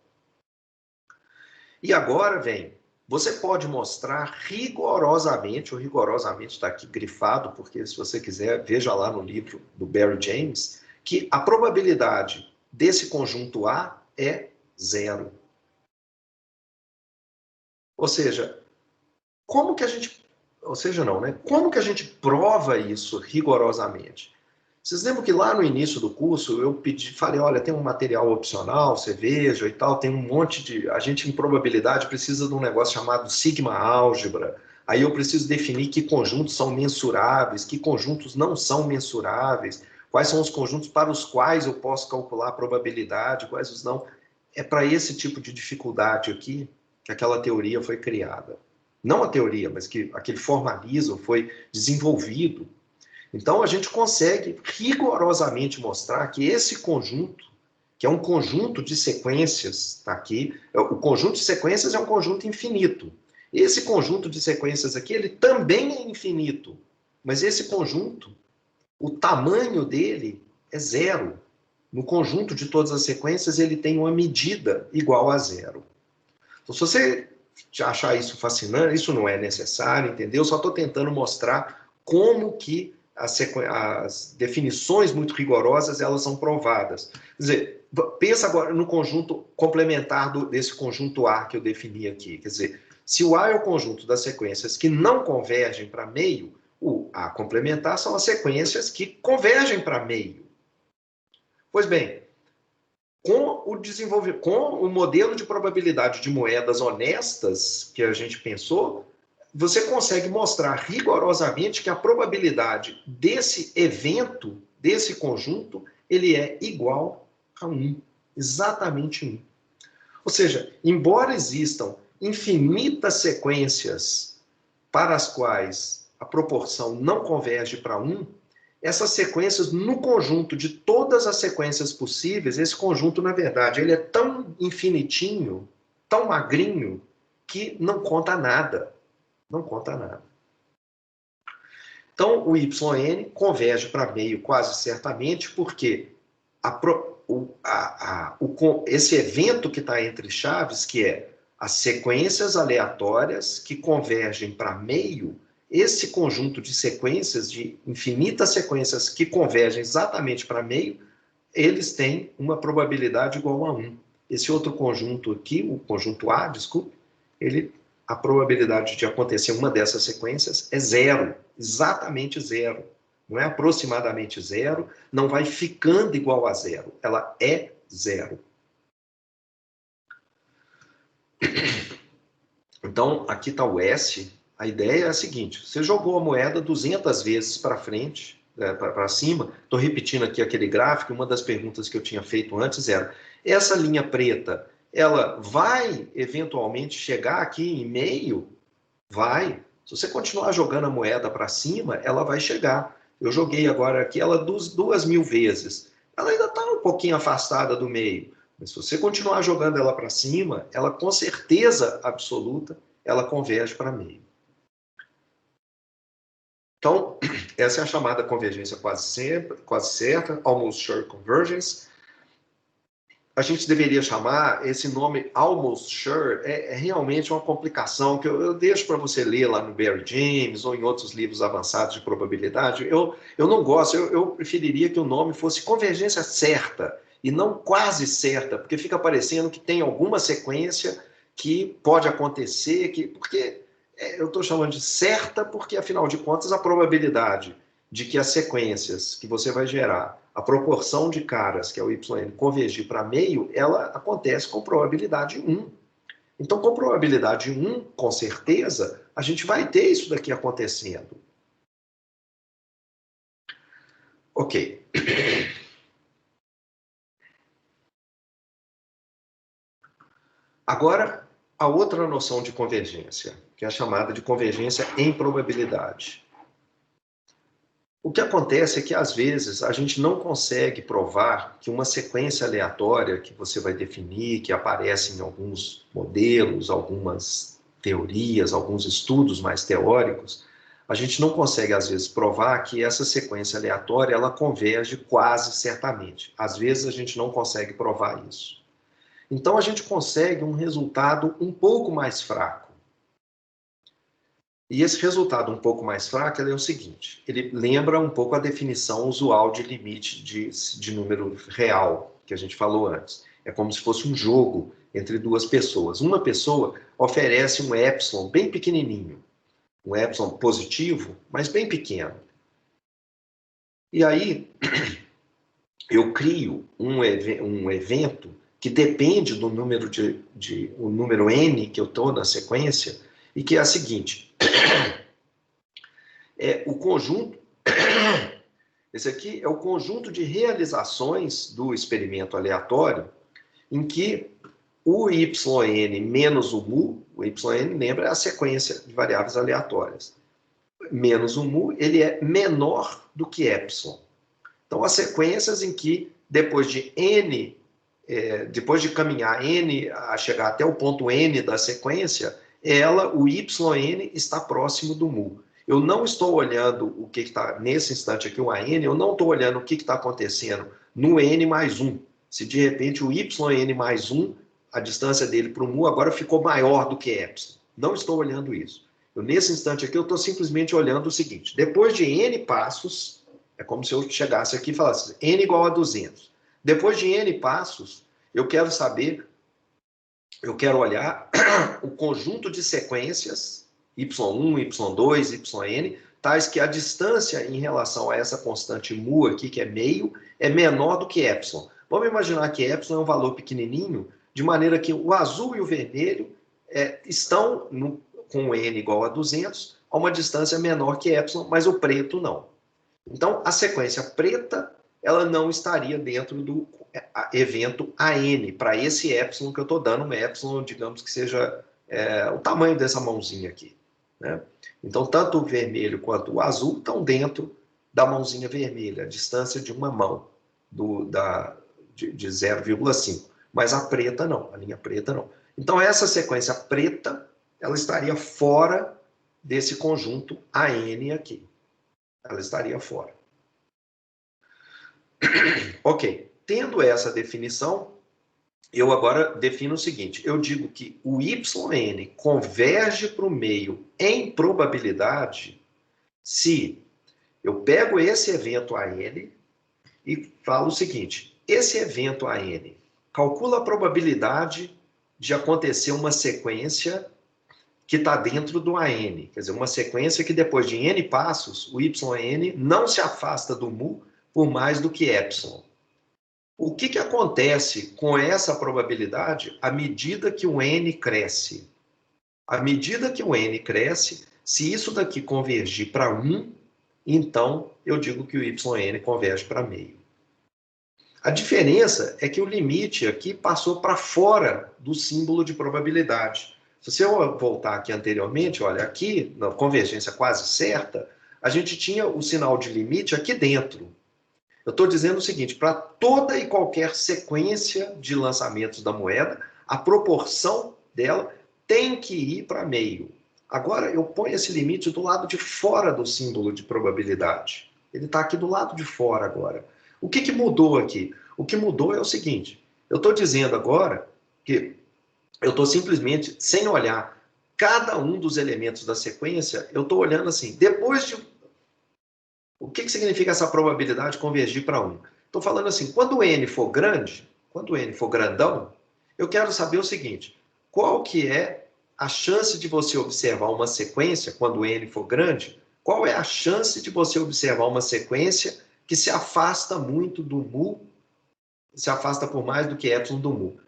E agora vem, você pode mostrar rigorosamente, o rigorosamente está aqui grifado, porque se você quiser, veja lá no livro do Barry James, que a probabilidade desse conjunto A é 0. Ou seja, como que a gente... Ou seja, não, né? Como que a gente prova isso rigorosamente? Vocês lembram que lá no início do curso eu falei, olha, tem um material opcional, você veja e tal, tem um monte de... A gente em probabilidade precisa de um negócio chamado sigma álgebra. Aí eu preciso definir que conjuntos são mensuráveis, que conjuntos não são mensuráveis, quais são os conjuntos para os quais eu posso calcular a probabilidade, quais os não. É para esse tipo de dificuldade aqui que aquela teoria foi criada. Não a teoria, mas que aquele formalismo foi desenvolvido. Então, a gente consegue rigorosamente mostrar que esse conjunto que é um conjunto de sequências, tá aqui. O conjunto de sequências é um conjunto infinito. Esse conjunto de sequências aqui, ele também é infinito. Mas esse conjunto, o tamanho dele é zero. No conjunto de todas as sequências, ele tem uma medida igual a zero. Então, se você achar isso fascinante, isso não é necessário, entendeu? Só estou tentando mostrar como que as definições muito rigorosas, elas são provadas. Quer dizer, pensa agora no conjunto complementar desse conjunto A que eu defini aqui. Quer dizer, se o A é o conjunto das sequências que não convergem para meio, o A complementar são as sequências que convergem para meio. Pois bem, com o modelo de probabilidade de moedas honestas que a gente pensou, você consegue mostrar rigorosamente que a probabilidade desse evento, desse conjunto, ele é igual a 1, exatamente 1. Ou seja, embora existam infinitas sequências para as quais a proporção não converge para 1, essas sequências, no conjunto de todas as sequências possíveis, esse conjunto, na verdade, ele é tão infinitinho, tão magrinho, que não conta nada. Não conta nada. Então, o YN converge para meio quase certamente, porque esse evento que está entre chaves, que é as sequências aleatórias que convergem para meio, esse conjunto de sequências, de infinitas sequências que convergem exatamente para meio, eles têm uma probabilidade igual a 1. Esse outro conjunto aqui, o conjunto A, desculpe, a probabilidade de acontecer uma dessas sequências é zero, exatamente zero. Não é aproximadamente zero, não vai ficando igual a zero, ela é zero. Então, aqui está o S. A ideia é a seguinte: você jogou a moeda 200 vezes para frente, para cima. Estou repetindo aqui aquele gráfico. Uma das perguntas que eu tinha feito antes era: essa linha preta, ela vai eventualmente chegar aqui em meio? Vai. Se você continuar jogando a moeda para cima, ela vai chegar. Eu joguei agora aqui ela 2.000 vezes. Ela ainda está um pouquinho afastada do meio. Mas se você continuar jogando ela para cima, ela com certeza absoluta, ela converge para meio. Então, essa é a chamada convergência quase certa, almost sure convergence. A gente deveria chamar esse nome almost sure, é realmente uma complicação que eu deixo para você ler lá no Barry James ou em outros livros avançados de probabilidade. Eu não gosto, eu preferiria que o nome fosse convergência certa e não quase certa, porque fica parecendo que tem alguma sequência que pode acontecer, porque eu estou chamando de certa porque, afinal de contas, a probabilidade de que as sequências que você vai gerar, a proporção de caras, que é o YN, convergir para meio, ela acontece com probabilidade 1. Então, com probabilidade 1, com certeza, a gente vai ter isso daqui acontecendo. Ok. Agora, a outra noção de convergência, que é a chamada de convergência em probabilidade. O que acontece é que, às vezes, a gente não consegue provar que uma sequência aleatória que você vai definir, que aparece em alguns modelos, algumas teorias, alguns estudos mais teóricos, a gente não consegue, às vezes, provar que essa sequência aleatória ela converge quase certamente. Às vezes, a gente não consegue provar isso. Então, a gente consegue um resultado um pouco mais fraco. E esse resultado um pouco mais fraco é o seguinte: ele lembra um pouco a definição usual de limite de número real, que a gente falou antes. É como se fosse um jogo entre duas pessoas. Uma pessoa oferece um epsilon bem pequenininho, um epsilon positivo, mas bem pequeno. E aí, eu crio um evento que depende do número o número n que eu estou na sequência, e que é a seguinte: o conjunto, esse aqui é o conjunto de realizações do experimento aleatório, em que o YN menos o mu, o YN, lembra, é a sequência de variáveis aleatórias, menos o mu, ele é menor do que epsilon. Então, as sequências em que, depois de n depois de caminhar n, a chegar até o ponto n da sequência, o yn está próximo do mu. Eu não estou olhando o que está, nesse instante aqui, o AN, eu não estou olhando o que está acontecendo no n mais 1. Se de repente o yn mais 1, a distância dele para o mu agora ficou maior do que epsilon. Não estou olhando isso. Nesse instante aqui, eu estou simplesmente olhando o seguinte: depois de n passos, é como se eu chegasse aqui e falasse n igual a 200. Depois de n passos, eu quero saber, eu quero olhar o conjunto de sequências y1, y2, yn, tais que a distância em relação a essa constante mu aqui, que é meio, é menor do que epsilon. Vamos imaginar que epsilon é um valor pequenininho, de maneira que o azul e o vermelho estão com n igual a 200, a uma distância menor que epsilon, mas o preto não. Então, a sequência preta, ela não estaria dentro do evento AN, para esse epsilon que eu estou dando, um epsilon, digamos que seja o tamanho dessa mãozinha aqui, né? Então, tanto o vermelho quanto o azul estão dentro da mãozinha vermelha, a distância de uma mão de 0,5. Mas a preta não, a linha preta não. Então, essa sequência preta, ela estaria fora desse conjunto AN aqui. Ela estaria fora. Ok. Tendo essa definição, eu agora defino o seguinte: eu digo que o yn converge para o meio em probabilidade se eu pego esse evento AN e falo o seguinte: esse evento AN calcula a probabilidade de acontecer uma sequência que está dentro do AN, quer dizer, uma sequência que depois de n passos, o yn não se afasta do mu por mais do que epsilon. O que acontece com essa probabilidade à medida que o n cresce? À medida que o n cresce, se isso daqui convergir para 1, então eu digo que o yn converge para meio. A diferença é que o limite aqui passou para fora do símbolo de probabilidade. Se eu voltar aqui anteriormente, olha, aqui, na convergência quase certa, a gente tinha o sinal de limite aqui dentro. Eu estou dizendo o seguinte: para toda e qualquer sequência de lançamentos da moeda, a proporção dela tem que ir para meio. Agora, eu ponho esse limite do lado de fora do símbolo de probabilidade. Ele está aqui do lado de fora agora. O que mudou aqui? O que mudou é o seguinte: eu estou dizendo agora que eu estou simplesmente, sem olhar cada um dos elementos da sequência, eu estou olhando assim, depois de... O que significa essa probabilidade convergir para 1? Estou falando assim, quando o n for grande, quando o n for grandão, eu quero saber o seguinte: qual que é a chance de você observar uma sequência, quando o n for grande, qual é a chance de você observar uma sequência que se afasta muito do mu, se afasta por mais do que epsilon do mu?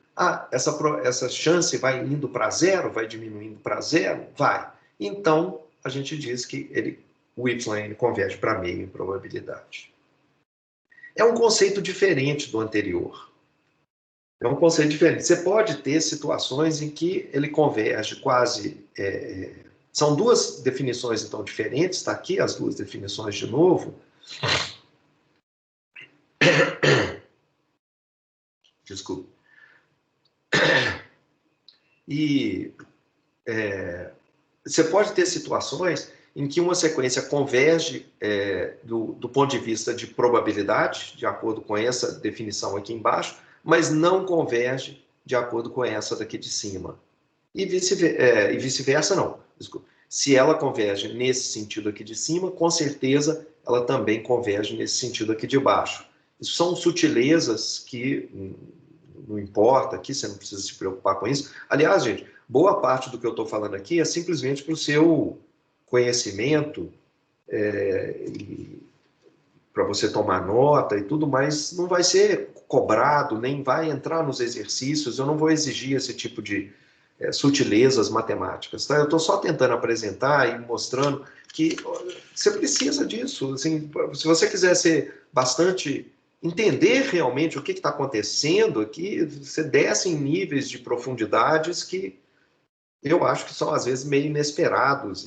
Essa chance vai indo para zero, vai diminuindo para zero? Vai. Então, a gente diz que o yn converge para meio em probabilidade. É um conceito diferente do anterior. É um conceito diferente. Você pode ter situações em que ele converge quase... são duas definições, então, diferentes. Está aqui as duas definições de novo. Desculpe. E você pode ter situações em que uma sequência converge do ponto de vista de probabilidade, de acordo com essa definição aqui embaixo, mas não converge de acordo com essa daqui de cima. E vice-versa, não. Desculpa. Se ela converge nesse sentido aqui de cima, com certeza ela também converge nesse sentido aqui de baixo. Isso são sutilezas que não importa aqui, você não precisa se preocupar com isso. Aliás, gente, boa parte do que eu estou falando aqui é simplesmente para o seu conhecimento, para você tomar nota e tudo, mas não vai ser cobrado, nem vai entrar nos exercícios, eu não vou exigir esse tipo de sutilezas matemáticas, tá? Eu estou só tentando apresentar e mostrando que você precisa disso. Assim, se você quiser ser bastante... entender realmente o que está acontecendo aqui, você desce em níveis de profundidades que eu acho que são, às vezes, meio inesperados.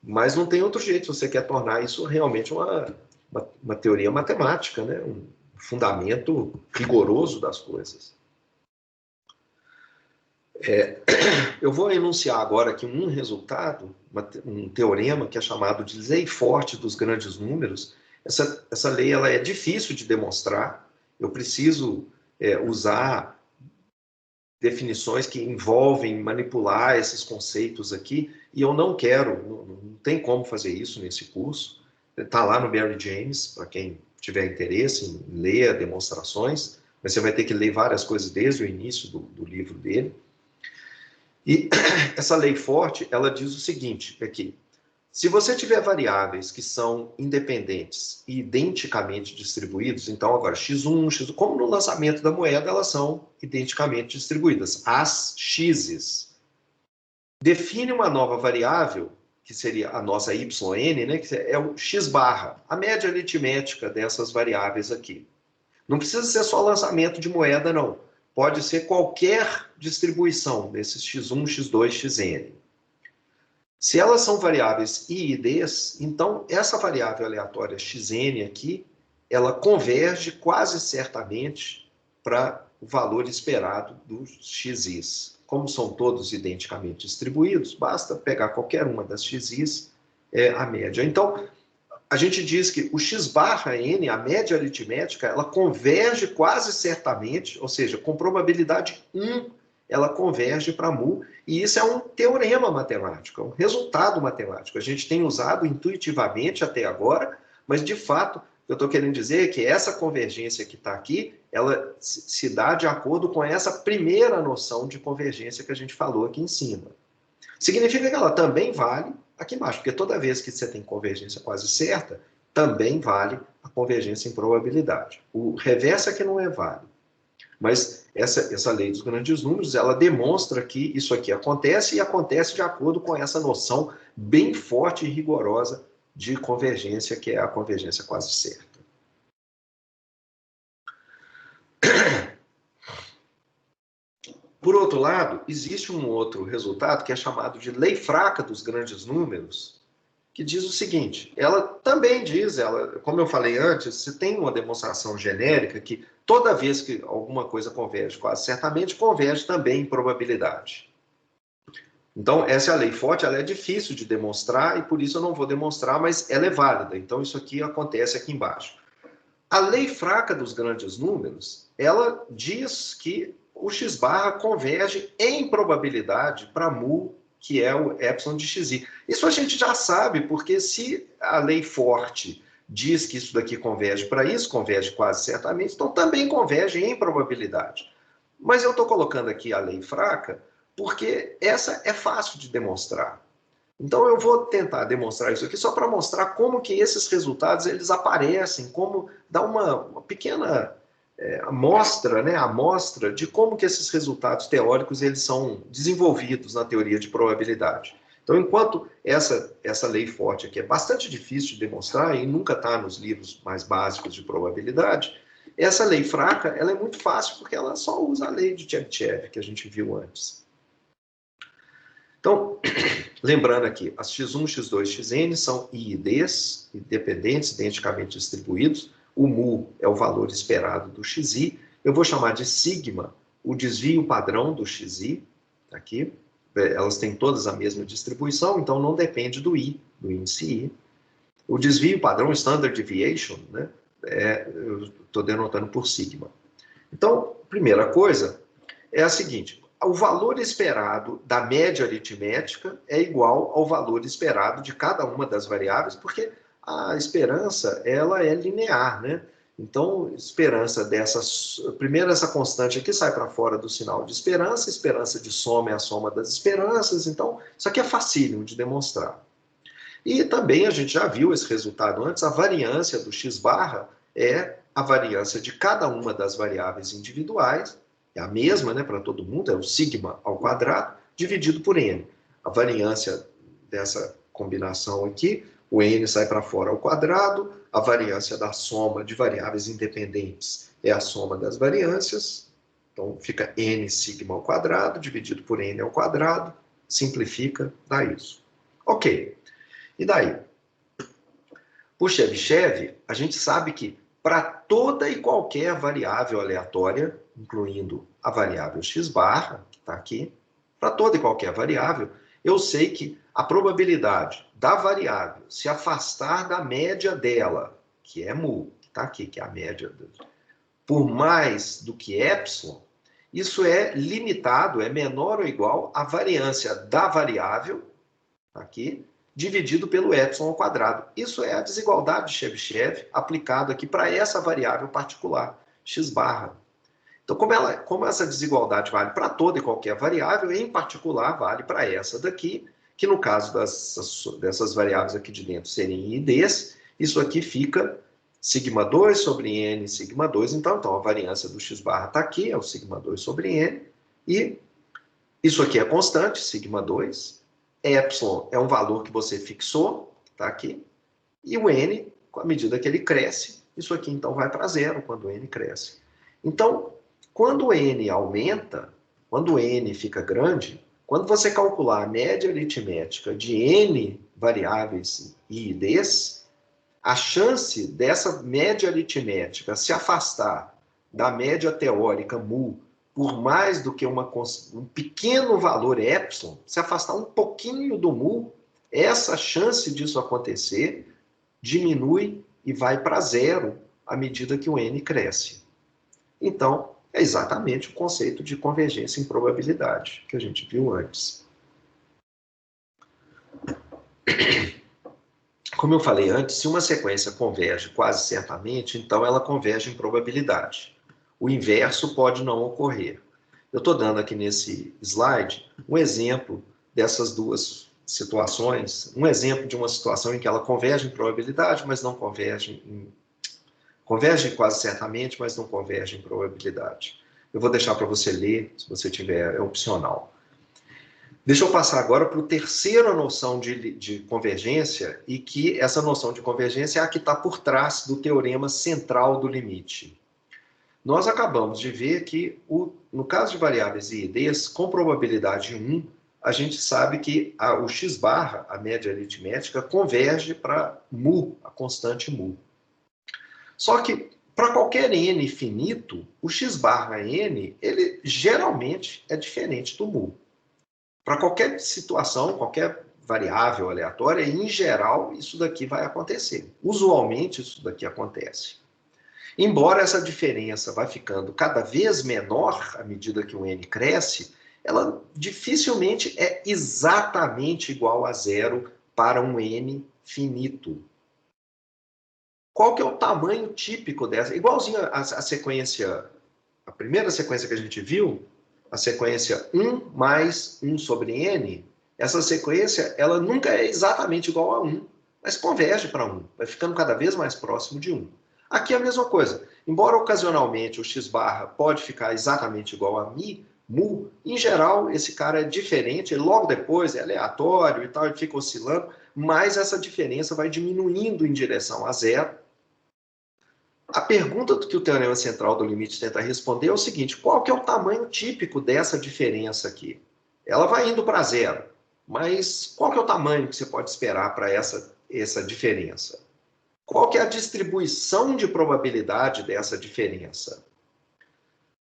Mas não tem outro jeito, se você quer tornar isso realmente uma teoria matemática, né? Um fundamento rigoroso das coisas. Eu vou enunciar agora aqui um resultado, um teorema que é chamado de lei forte dos grandes números. Essa lei ela é difícil de demonstrar. Eu preciso usar definições que envolvem manipular esses conceitos aqui, e eu não quero, não tem como fazer isso nesse curso. Está lá no Barry James, para quem tiver interesse em ler demonstrações, mas você vai ter que ler várias coisas desde o início do livro dele. E essa lei forte, ela diz o seguinte, aqui, se você tiver variáveis que são independentes e identicamente distribuídos, então agora x1, x2, como no lançamento da moeda, elas são identicamente distribuídas, as x's. Define uma nova variável, que seria a nossa yn, né, que é o x barra, a média aritmética dessas variáveis aqui. Não precisa ser só lançamento de moeda, não. Pode ser qualquer distribuição desses x1, x2, xn. Se elas são variáveis i e ds, então essa variável aleatória xn aqui, ela converge quase certamente para o valor esperado dos xis. Como são todos identicamente distribuídos, basta pegar qualquer uma das xis, a média. Então, a gente diz que o x barra n, a média aritmética, ela converge quase certamente, ou seja, com probabilidade 1, ela converge para mu, e isso é um teorema matemático, é um resultado matemático. A gente tem usado intuitivamente até agora, mas de fato, o que eu estou querendo dizer é que essa convergência que está aqui, ela se dá de acordo com essa primeira noção de convergência que a gente falou aqui em cima. Significa que ela também vale aqui embaixo, porque toda vez que você tem convergência quase certa, também vale a convergência em probabilidade. O reverso é que não é válido. Mas essa lei dos grandes números, ela demonstra que isso aqui acontece, e acontece de acordo com essa noção bem forte e rigorosa de convergência, que é a convergência quase certa. Por outro lado, existe um outro resultado que é chamado de lei fraca dos grandes números, que diz o seguinte, ela também diz, como eu falei antes, se tem uma demonstração genérica que toda vez que alguma coisa converge quase certamente, converge também em probabilidade. Então, essa é a lei forte, ela é difícil de demonstrar, e por isso eu não vou demonstrar, mas ela é válida. Então, isso aqui acontece aqui embaixo. A lei fraca dos grandes números, ela diz que o x barra converge em probabilidade para mu, que é o epsilon de xi. Isso a gente já sabe, porque se a lei forte diz que isso daqui converge para isso, converge quase certamente, então também converge em probabilidade. Mas eu estou colocando aqui a lei fraca, porque essa é fácil de demonstrar. Então eu vou tentar demonstrar isso aqui só para mostrar como que esses resultados eles aparecem, como dar uma pequena amostra, né, amostra de como que esses resultados teóricos eles são desenvolvidos na teoria de probabilidade. Então, enquanto essa lei forte aqui é bastante difícil de demonstrar e nunca está nos livros mais básicos de probabilidade, essa lei fraca ela é muito fácil porque ela só usa a lei de Chebyshev que a gente viu antes. Então, lembrando aqui, as x1, x2, xn são i e ds, independentes, identicamente distribuídos. O mu é o valor esperado do xi. Eu vou chamar de sigma o desvio padrão do xi, aqui. Elas têm todas a mesma distribuição, então não depende do i, do índice i. O desvio padrão, standard deviation, né, eu estou denotando por sigma. Então, primeira coisa é a seguinte, o valor esperado da média aritmética é igual ao valor esperado de cada uma das variáveis, porque a esperança ela é linear, né? Então, esperança primeiro essa constante aqui sai para fora do sinal de esperança, esperança de soma é a soma das esperanças, então isso aqui é facílimo de demonstrar. E também a gente já viu esse resultado antes, a variância do x barra é a variância de cada uma das variáveis individuais, é a mesma, né, para todo mundo, é o sigma ao quadrado, dividido por n. A variância dessa combinação aqui, o n sai para fora ao quadrado, a variância da soma de variáveis independentes é a soma das variâncias, então fica n sigma ao quadrado, dividido por n ao quadrado, simplifica, dá isso. Ok, e daí? Por Chebyshev, a gente sabe que para toda e qualquer variável aleatória, incluindo a variável x barra, que está aqui, para toda e qualquer variável, eu sei que a probabilidade da variável se afastar da média dela, que é mu, que está aqui, que é a média, por mais do que epsilon, isso é limitado, é menor ou igual à variância da variável, aqui, dividido pelo epsilon ao quadrado. Isso é a desigualdade de Chebyshev aplicado aqui para essa variável particular, x barra. Então, como essa desigualdade vale para toda e qualquer variável, em particular vale para essa daqui, que no caso dessas variáveis aqui de dentro serem IDs, isso aqui fica sigma 2 sobre n, sigma 2, então a variância do x barra está aqui, é o sigma 2 sobre n, e isso aqui é constante, sigma 2, epsilon é um valor que você fixou, está aqui, e o n, à medida que ele cresce, isso aqui então vai para zero quando o n cresce. Então, quando o n aumenta, quando o n fica grande, quando você calcular a média aritmética de n variáveis i e ds, a chance dessa média aritmética se afastar da média teórica mu por mais do que um pequeno valor epsilon, se afastar um pouquinho do mu, essa chance disso acontecer diminui e vai para zero à medida que o n cresce. Então, é exatamente o conceito de convergência em probabilidade que a gente viu antes. Como eu falei antes, se uma sequência converge quase certamente, então ela converge em probabilidade. O inverso pode não ocorrer. Eu estou dando aqui nesse slide um exemplo dessas duas situações, um exemplo de uma situação em que ela converge em probabilidade, mas não converge quase certamente, mas não converge em probabilidade. Eu vou deixar para você ler, se você tiver, é opcional. Deixa eu passar agora para a terceira noção de convergência, e que essa noção de convergência é a que está por trás do teorema central do limite. Nós acabamos de ver que, no caso de variáveis i e ds, com probabilidade 1, a gente sabe que o x barra, a média aritmética, converge para mu, a constante mu. Só que, para qualquer n finito, o x barra n, ele geralmente é diferente do mu. Para qualquer situação, qualquer variável aleatória, em geral, isso daqui vai acontecer. Usualmente, isso daqui acontece. Embora essa diferença vá ficando cada vez menor à medida que o n cresce, ela dificilmente é exatamente igual a zero para um n finito. Qual que é o tamanho típico dessa? Igualzinho a sequência, a primeira sequência que a gente viu, a sequência 1 mais 1 sobre n, essa sequência ela nunca é exatamente igual a 1, mas converge para 1, vai ficando cada vez mais próximo de 1. Aqui é a mesma coisa. Embora ocasionalmente o x barra pode ficar exatamente igual a mu, em geral esse cara é diferente, logo depois é aleatório e tal, ele fica oscilando, mas essa diferença vai diminuindo em direção a zero. A pergunta que o teorema central do limite tenta responder é o seguinte: qual que é o tamanho típico dessa diferença aqui? Ela vai indo para zero, mas qual que é o tamanho que você pode esperar para essa diferença? Qual que é a distribuição de probabilidade dessa diferença?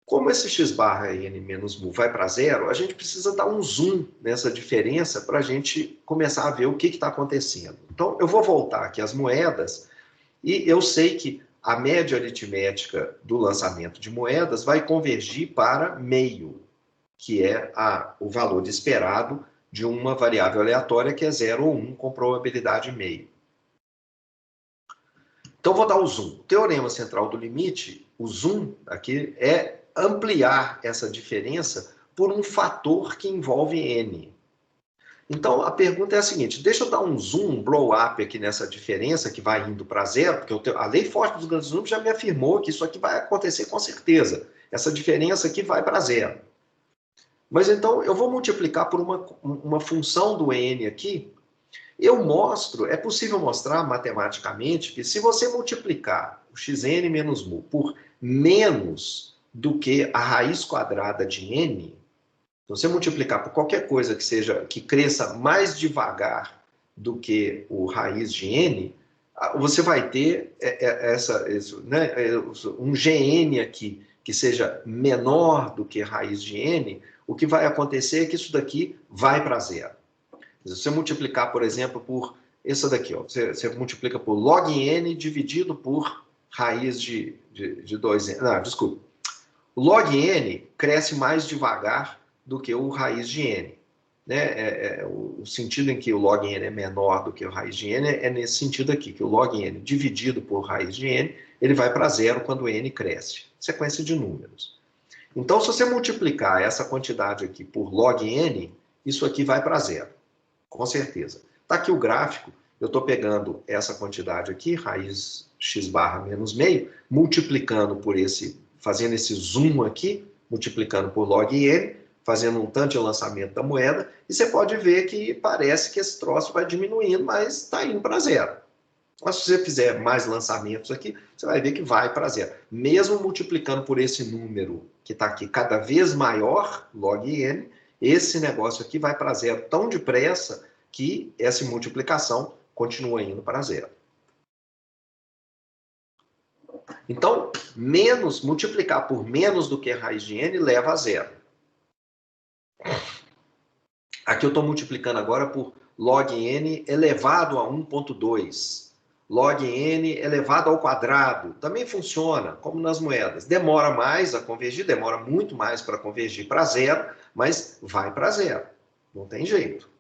Como esse x barra n menos mu vai para zero, a gente precisa dar um zoom nessa diferença para a gente começar a ver o que está acontecendo. Então, eu vou voltar aqui às moedas, e eu sei que a média aritmética do lançamento de moedas vai convergir para meio, que é o valor esperado de uma variável aleatória que é 0 ou 1 com probabilidade meio. Então, vou dar o zoom. O teorema central do limite, o zoom aqui, é ampliar essa diferença por um fator que envolve n. Então, a pergunta é a seguinte: deixa eu dar um zoom, um blow-up aqui nessa diferença que vai indo para zero, porque a lei forte dos grandes números já me afirmou que isso aqui vai acontecer com certeza. Essa diferença aqui vai para zero. Mas então, eu vou multiplicar por uma função do n aqui. É possível mostrar matematicamente que se você multiplicar o xn menos mu por menos do que a raiz quadrada de n, se você multiplicar por qualquer coisa que cresça mais devagar do que o raiz de n, você vai ter né, um GN aqui que seja menor do que raiz de N, o que vai acontecer é que isso daqui vai para zero. Se você multiplicar, por exemplo, por essa daqui, ó, você multiplica por log N dividido por raiz de 2N. Não, desculpa. O log N cresce mais devagar do que o raiz de N. Né? O sentido em que o log N é menor do que o raiz de N é nesse sentido aqui, que o log N dividido por raiz de N, ele vai para zero quando N cresce. Sequência de números. Então, se você multiplicar essa quantidade aqui por log N, isso aqui vai para zero. Com certeza. Está aqui o gráfico, eu estou pegando essa quantidade aqui, raiz x barra menos meio, multiplicando por fazendo esse zoom aqui, multiplicando por log N, fazendo um tanto de lançamento da moeda, e você pode ver que parece que esse troço vai diminuindo, mas está indo para zero. Mas se você fizer mais lançamentos aqui, você vai ver que vai para zero. Mesmo multiplicando por esse número que está aqui cada vez maior, log N, esse negócio aqui vai para zero tão depressa que essa multiplicação continua indo para zero. Então, multiplicar por menos do que raiz de N leva a zero. Aqui eu estou multiplicando agora por log N elevado a 1,2. Log N elevado ao quadrado. Também funciona, como nas moedas. Demora mais a convergir, demora muito mais para convergir para zero, mas vai para zero. Não tem jeito.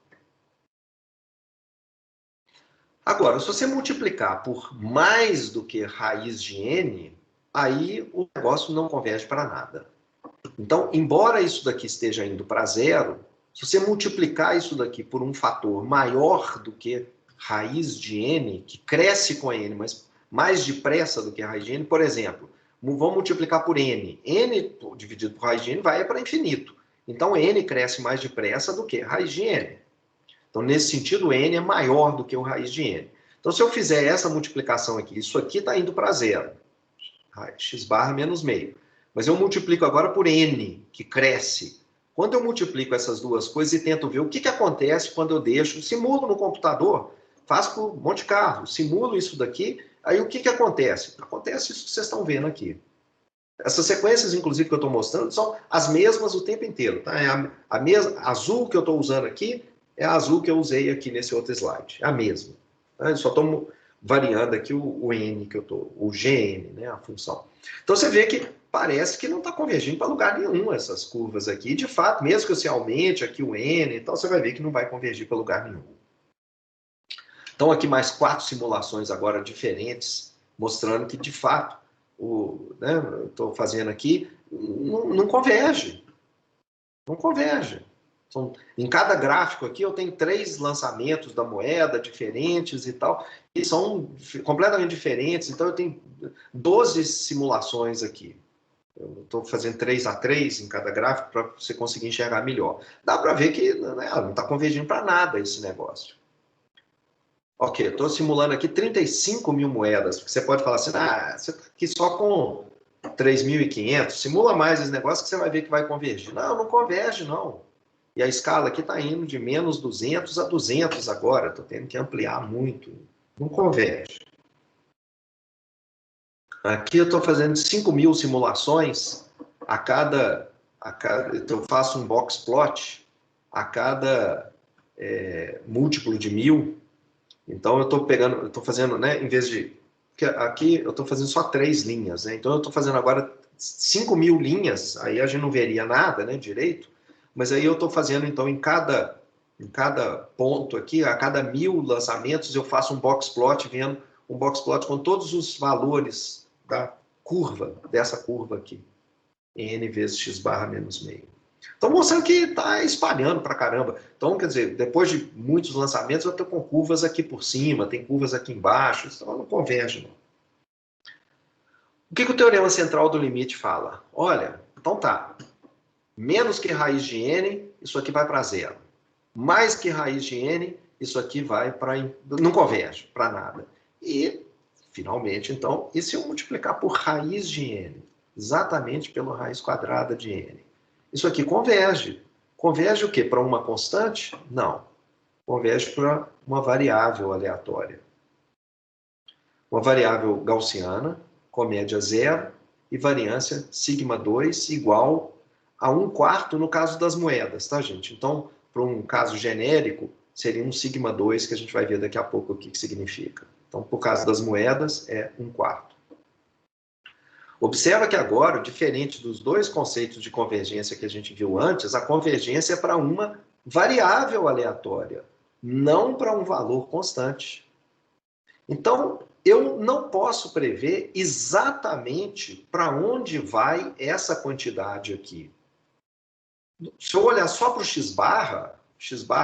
Agora, se você multiplicar por mais do que raiz de N, aí o negócio não converge para nada. Então, embora isso daqui esteja indo para zero, se você multiplicar isso daqui por um fator maior do que raiz de N, que cresce com N, mas mais depressa do que a raiz de N, por exemplo, vamos multiplicar por N. N dividido por raiz de N vai para infinito. Então, N cresce mais depressa do que raiz de N. Então, nesse sentido, N é maior do que o raiz de N. Então, se eu fizer essa multiplicação aqui, isso aqui está indo para zero. X barra menos meio. Mas eu multiplico agora por N, que cresce. Quando eu multiplico essas duas coisas e tento ver o que acontece quando eu deixo, simulo no computador, faço por Monte Carlo, simulo isso daqui, aí o que acontece? Acontece isso que vocês estão vendo aqui. Essas sequências, inclusive, que eu estou mostrando, são as mesmas o tempo inteiro. Tá? A mesma azul que eu estou usando aqui é a azul que eu usei aqui nesse outro slide. É a mesma. Tá? Eu só estou variando aqui o N que eu estou, o GN, né, a função. Então você vê que parece que não está convergindo para lugar nenhum essas curvas aqui. De fato, mesmo que você aumente aqui o N, então você vai ver que não vai convergir para lugar nenhum. Então aqui mais 4 simulações agora diferentes, mostrando que de fato, né, eu estou fazendo aqui, não converge. Não converge. Em cada gráfico aqui eu tenho 3 lançamentos da moeda diferentes e tal, e são completamente diferentes, então eu tenho 12 simulações aqui. Eu estou fazendo 3 a 3 em cada gráfico para você conseguir enxergar melhor. Dá para ver que, né, não está convergindo para nada esse negócio. Ok, estou simulando aqui 35 mil moedas, porque você pode falar assim, você está aqui só com 3.500, simula mais esse negócio que você vai ver que vai convergir. Não, não converge não. E a escala aqui está indo de menos 200 a 200 agora. Estou tendo que ampliar muito. Não converge. Aqui eu estou fazendo 5.000 simulações. Eu faço um box plot a cada múltiplo de 1.000. Então eu estou fazendo, né, em vez de... Aqui eu estou fazendo só 3 linhas. Né? Então eu estou fazendo agora 5.000 linhas. Aí a gente não veria nada, né, direito. Mas aí eu estou fazendo, então, em cada ponto aqui, a cada 1.000 lançamentos, eu faço um box plot, vendo um box plot com todos os valores da curva, dessa curva aqui. N vezes x barra menos meio. Então, mostrando que está espalhando para caramba. Então, quer dizer, depois de muitos lançamentos, eu estou com curvas aqui por cima, tem curvas aqui embaixo, então não converge, não. O que o teorema central do limite fala? Olha, então tá... Menos que raiz de N, isso aqui vai para zero. Mais que raiz de N, isso aqui vai para... Não converge para nada. E, finalmente, então, e se eu multiplicar por raiz de N? Exatamente pela raiz quadrada de N. Isso aqui converge. Converge o quê? Para uma constante? Não. Converge para uma variável aleatória. uma variável gaussiana com média zero e variância sigma 2 igual a 1/4 no caso das moedas, tá, gente? Então, para um caso genérico, seria um sigma 2, que a gente vai ver daqui a pouco o que significa. Então, por caso das moedas, é 1/4. Observa que agora, diferente dos dois conceitos de convergência que a gente viu antes, a convergência é para uma variável aleatória, não para um valor constante. Então, eu não posso prever exatamente para onde vai essa quantidade aqui. Se eu olhar só para o x-barra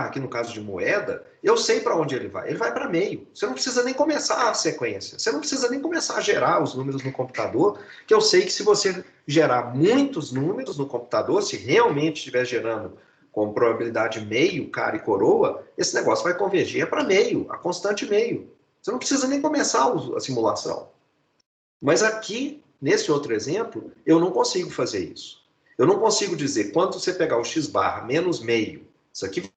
aqui no caso de moeda, eu sei para onde ele vai. Ele vai para meio. Você não precisa nem começar a sequência. Você não precisa nem começar a gerar os números no computador, que eu sei que se você gerar muitos números no computador, se realmente estiver gerando com probabilidade meio, cara e coroa, esse negócio vai convergir para meio, a constante meio. Você não precisa nem começar a simulação. Mas aqui, nesse outro exemplo, eu não consigo fazer isso. Eu não consigo dizer, quando você pegar o x-barra menos meio, isso aqui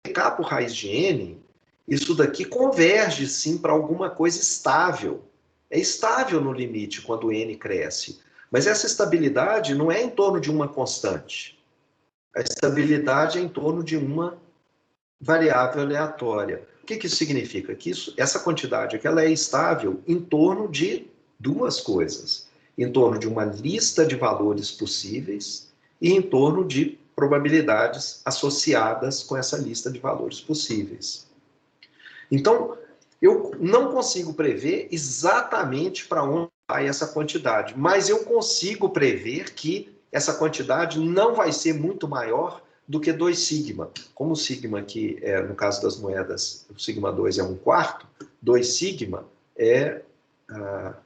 ficar por raiz de n, isso daqui converge sim para alguma coisa estável. É estável no limite quando n cresce. Mas essa estabilidade não é em torno de uma constante. A estabilidade é em torno de uma variável aleatória. O que isso significa? Que essa quantidade aqui, ela é estável em torno de duas coisas. Em torno de uma lista de valores possíveis e em torno de probabilidades associadas com essa lista de valores possíveis. Então, eu não consigo prever exatamente para onde vai essa quantidade, mas eu consigo prever que essa quantidade não vai ser muito maior do que 2 sigma. Como o sigma aqui, no caso das moedas, o sigma 2 é 1/4, 2 sigma é...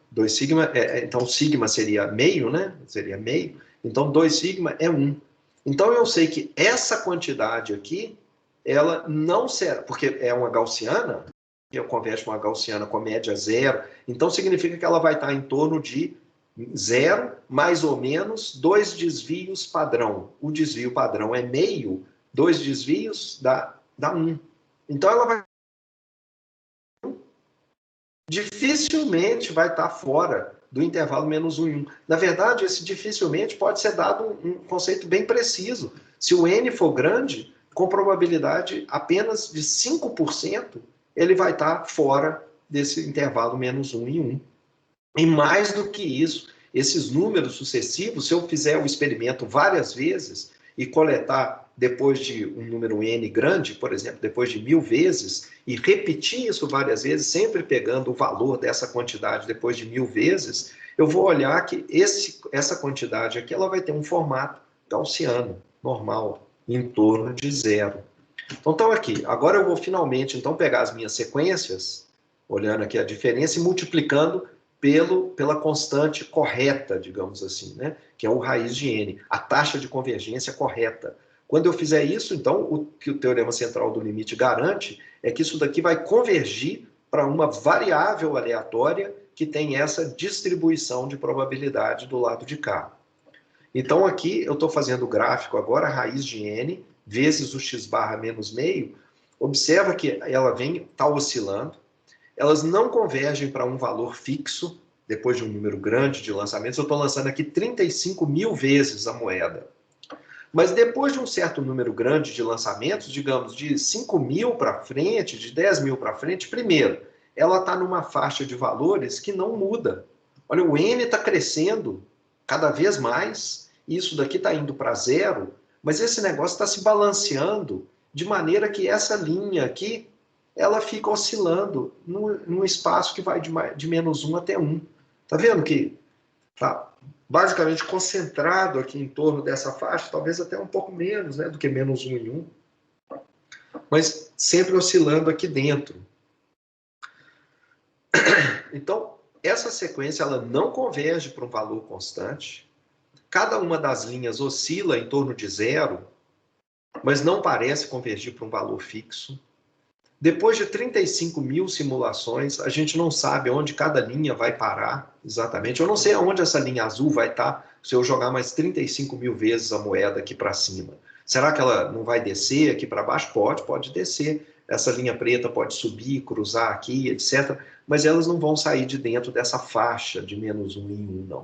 2 sigma, então sigma seria meio, né? Seria meio. Então 2 sigma é 1. Então eu sei que essa quantidade aqui, ela não será, porque é uma gaussiana, eu converto uma gaussiana com média zero, então significa que ela vai estar em torno de 0, mais ou menos, 2 desvios padrão. O desvio padrão é meio, 2 desvios dá 1. Então ela vai... dificilmente vai estar fora do intervalo menos 1 e 1. Na verdade, esse dificilmente pode ser dado um conceito bem preciso. Se o n for grande, com probabilidade apenas de 5%, ele vai estar fora desse intervalo menos 1 e 1. E mais do que isso, esses números sucessivos, se eu fizer o experimento várias vezes e coletar depois de um número n grande, por exemplo, depois de 1000 vezes, e repetir isso várias vezes, sempre pegando o valor dessa quantidade depois de 1000 vezes, eu vou olhar que essa quantidade aqui ela vai ter um formato gaussiano, normal, em torno de 0. Então, aqui, agora eu vou finalmente então, pegar as minhas sequências, olhando aqui a diferença e multiplicando pela constante correta, digamos assim, né? Que é o raiz de n, a taxa de convergência correta. Quando eu fizer isso, então, o que o teorema central do limite garante é que isso daqui vai convergir para uma variável aleatória que tem essa distribuição de probabilidade do lado de cá. Então, aqui eu estou fazendo o gráfico agora, a raiz de n, vezes o x-barra menos meio. Observa que ela está oscilando. Elas não convergem para um valor fixo, depois de um número grande de lançamentos. Eu estou lançando aqui 35.000 vezes a moeda. Mas depois de um certo número grande de lançamentos, digamos, de 5.000 para frente, de 10.000 para frente, primeiro, ela está numa faixa de valores que não muda. Olha, o n está crescendo cada vez mais, e isso daqui está indo para 0, mas esse negócio está se balanceando de maneira que essa linha aqui, ela fica oscilando num espaço que vai de menos 1 até 1. Está vendo que está basicamente concentrado aqui em torno dessa faixa, talvez até um pouco menos, né, do que menos 1 e 1, mas sempre oscilando aqui dentro. Então, essa sequência ela não converge para um valor constante. Cada uma das linhas oscila em torno de 0, mas não parece convergir para um valor fixo. Depois de 35.000 simulações, a gente não sabe onde cada linha vai parar exatamente. Eu não sei aonde essa linha azul vai estar se eu jogar mais 35.000 vezes a moeda aqui para cima. Será que ela não vai descer aqui para baixo? Pode descer. Essa linha preta pode subir, cruzar aqui, etc. mas elas não vão sair de dentro dessa faixa de menos 1 em 1, não.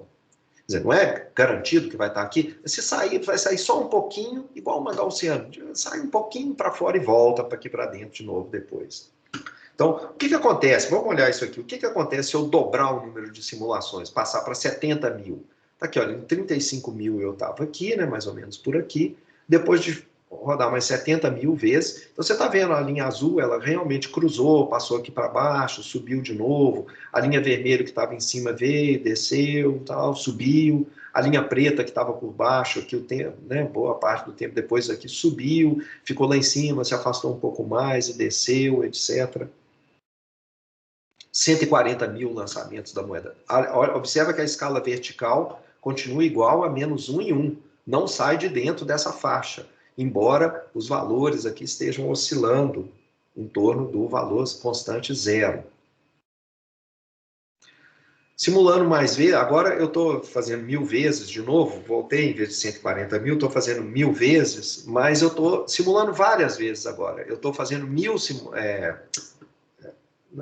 Quer dizer, não é garantido que vai estar aqui, mas se sair, vai sair só um pouquinho, igual uma gaussiana. Sai um pouquinho para fora e volta para aqui para dentro de novo depois. Então, o que acontece? Vamos olhar isso aqui. O que acontece se eu dobrar o número de simulações, passar para 70 mil? Tá aqui, olha, em 35 mil eu estava aqui, né, mais ou menos por aqui. Depois de rodar mais 70 mil vezes, então você está vendo a linha azul, ela realmente cruzou, passou aqui para baixo, subiu de novo. A linha vermelha que estava em cima veio, desceu, tal, subiu. A linha preta que estava por baixo, aqui o tempo, né, boa parte do tempo depois aqui subiu, ficou lá em cima, se afastou um pouco mais e desceu, etc. 140 mil lançamentos da moeda. Observa que a escala vertical continua igual a menos 1 em 1. Não sai de dentro dessa faixa, embora os valores aqui estejam oscilando em torno do valor constante zero. Simulando mais vezes, agora eu estou fazendo 1000 vezes de novo, voltei em vez de 140 mil, estou fazendo 1000 vezes, mas eu estou simulando várias vezes agora. Eu estou fazendo 1000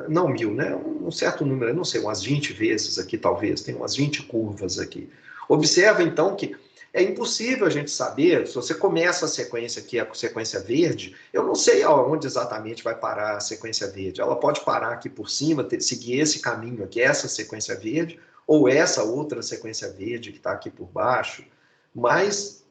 não 1000, né? Um certo número, não sei, umas 20 vezes aqui talvez, tem umas 20 curvas aqui. Observa então que é impossível a gente saber, se você começa a sequência aqui, a sequência verde, eu não sei aonde exatamente vai parar a sequência verde. Ela pode parar aqui por cima, seguir esse caminho aqui, essa sequência verde, ou essa outra sequência verde que está aqui por baixo, mas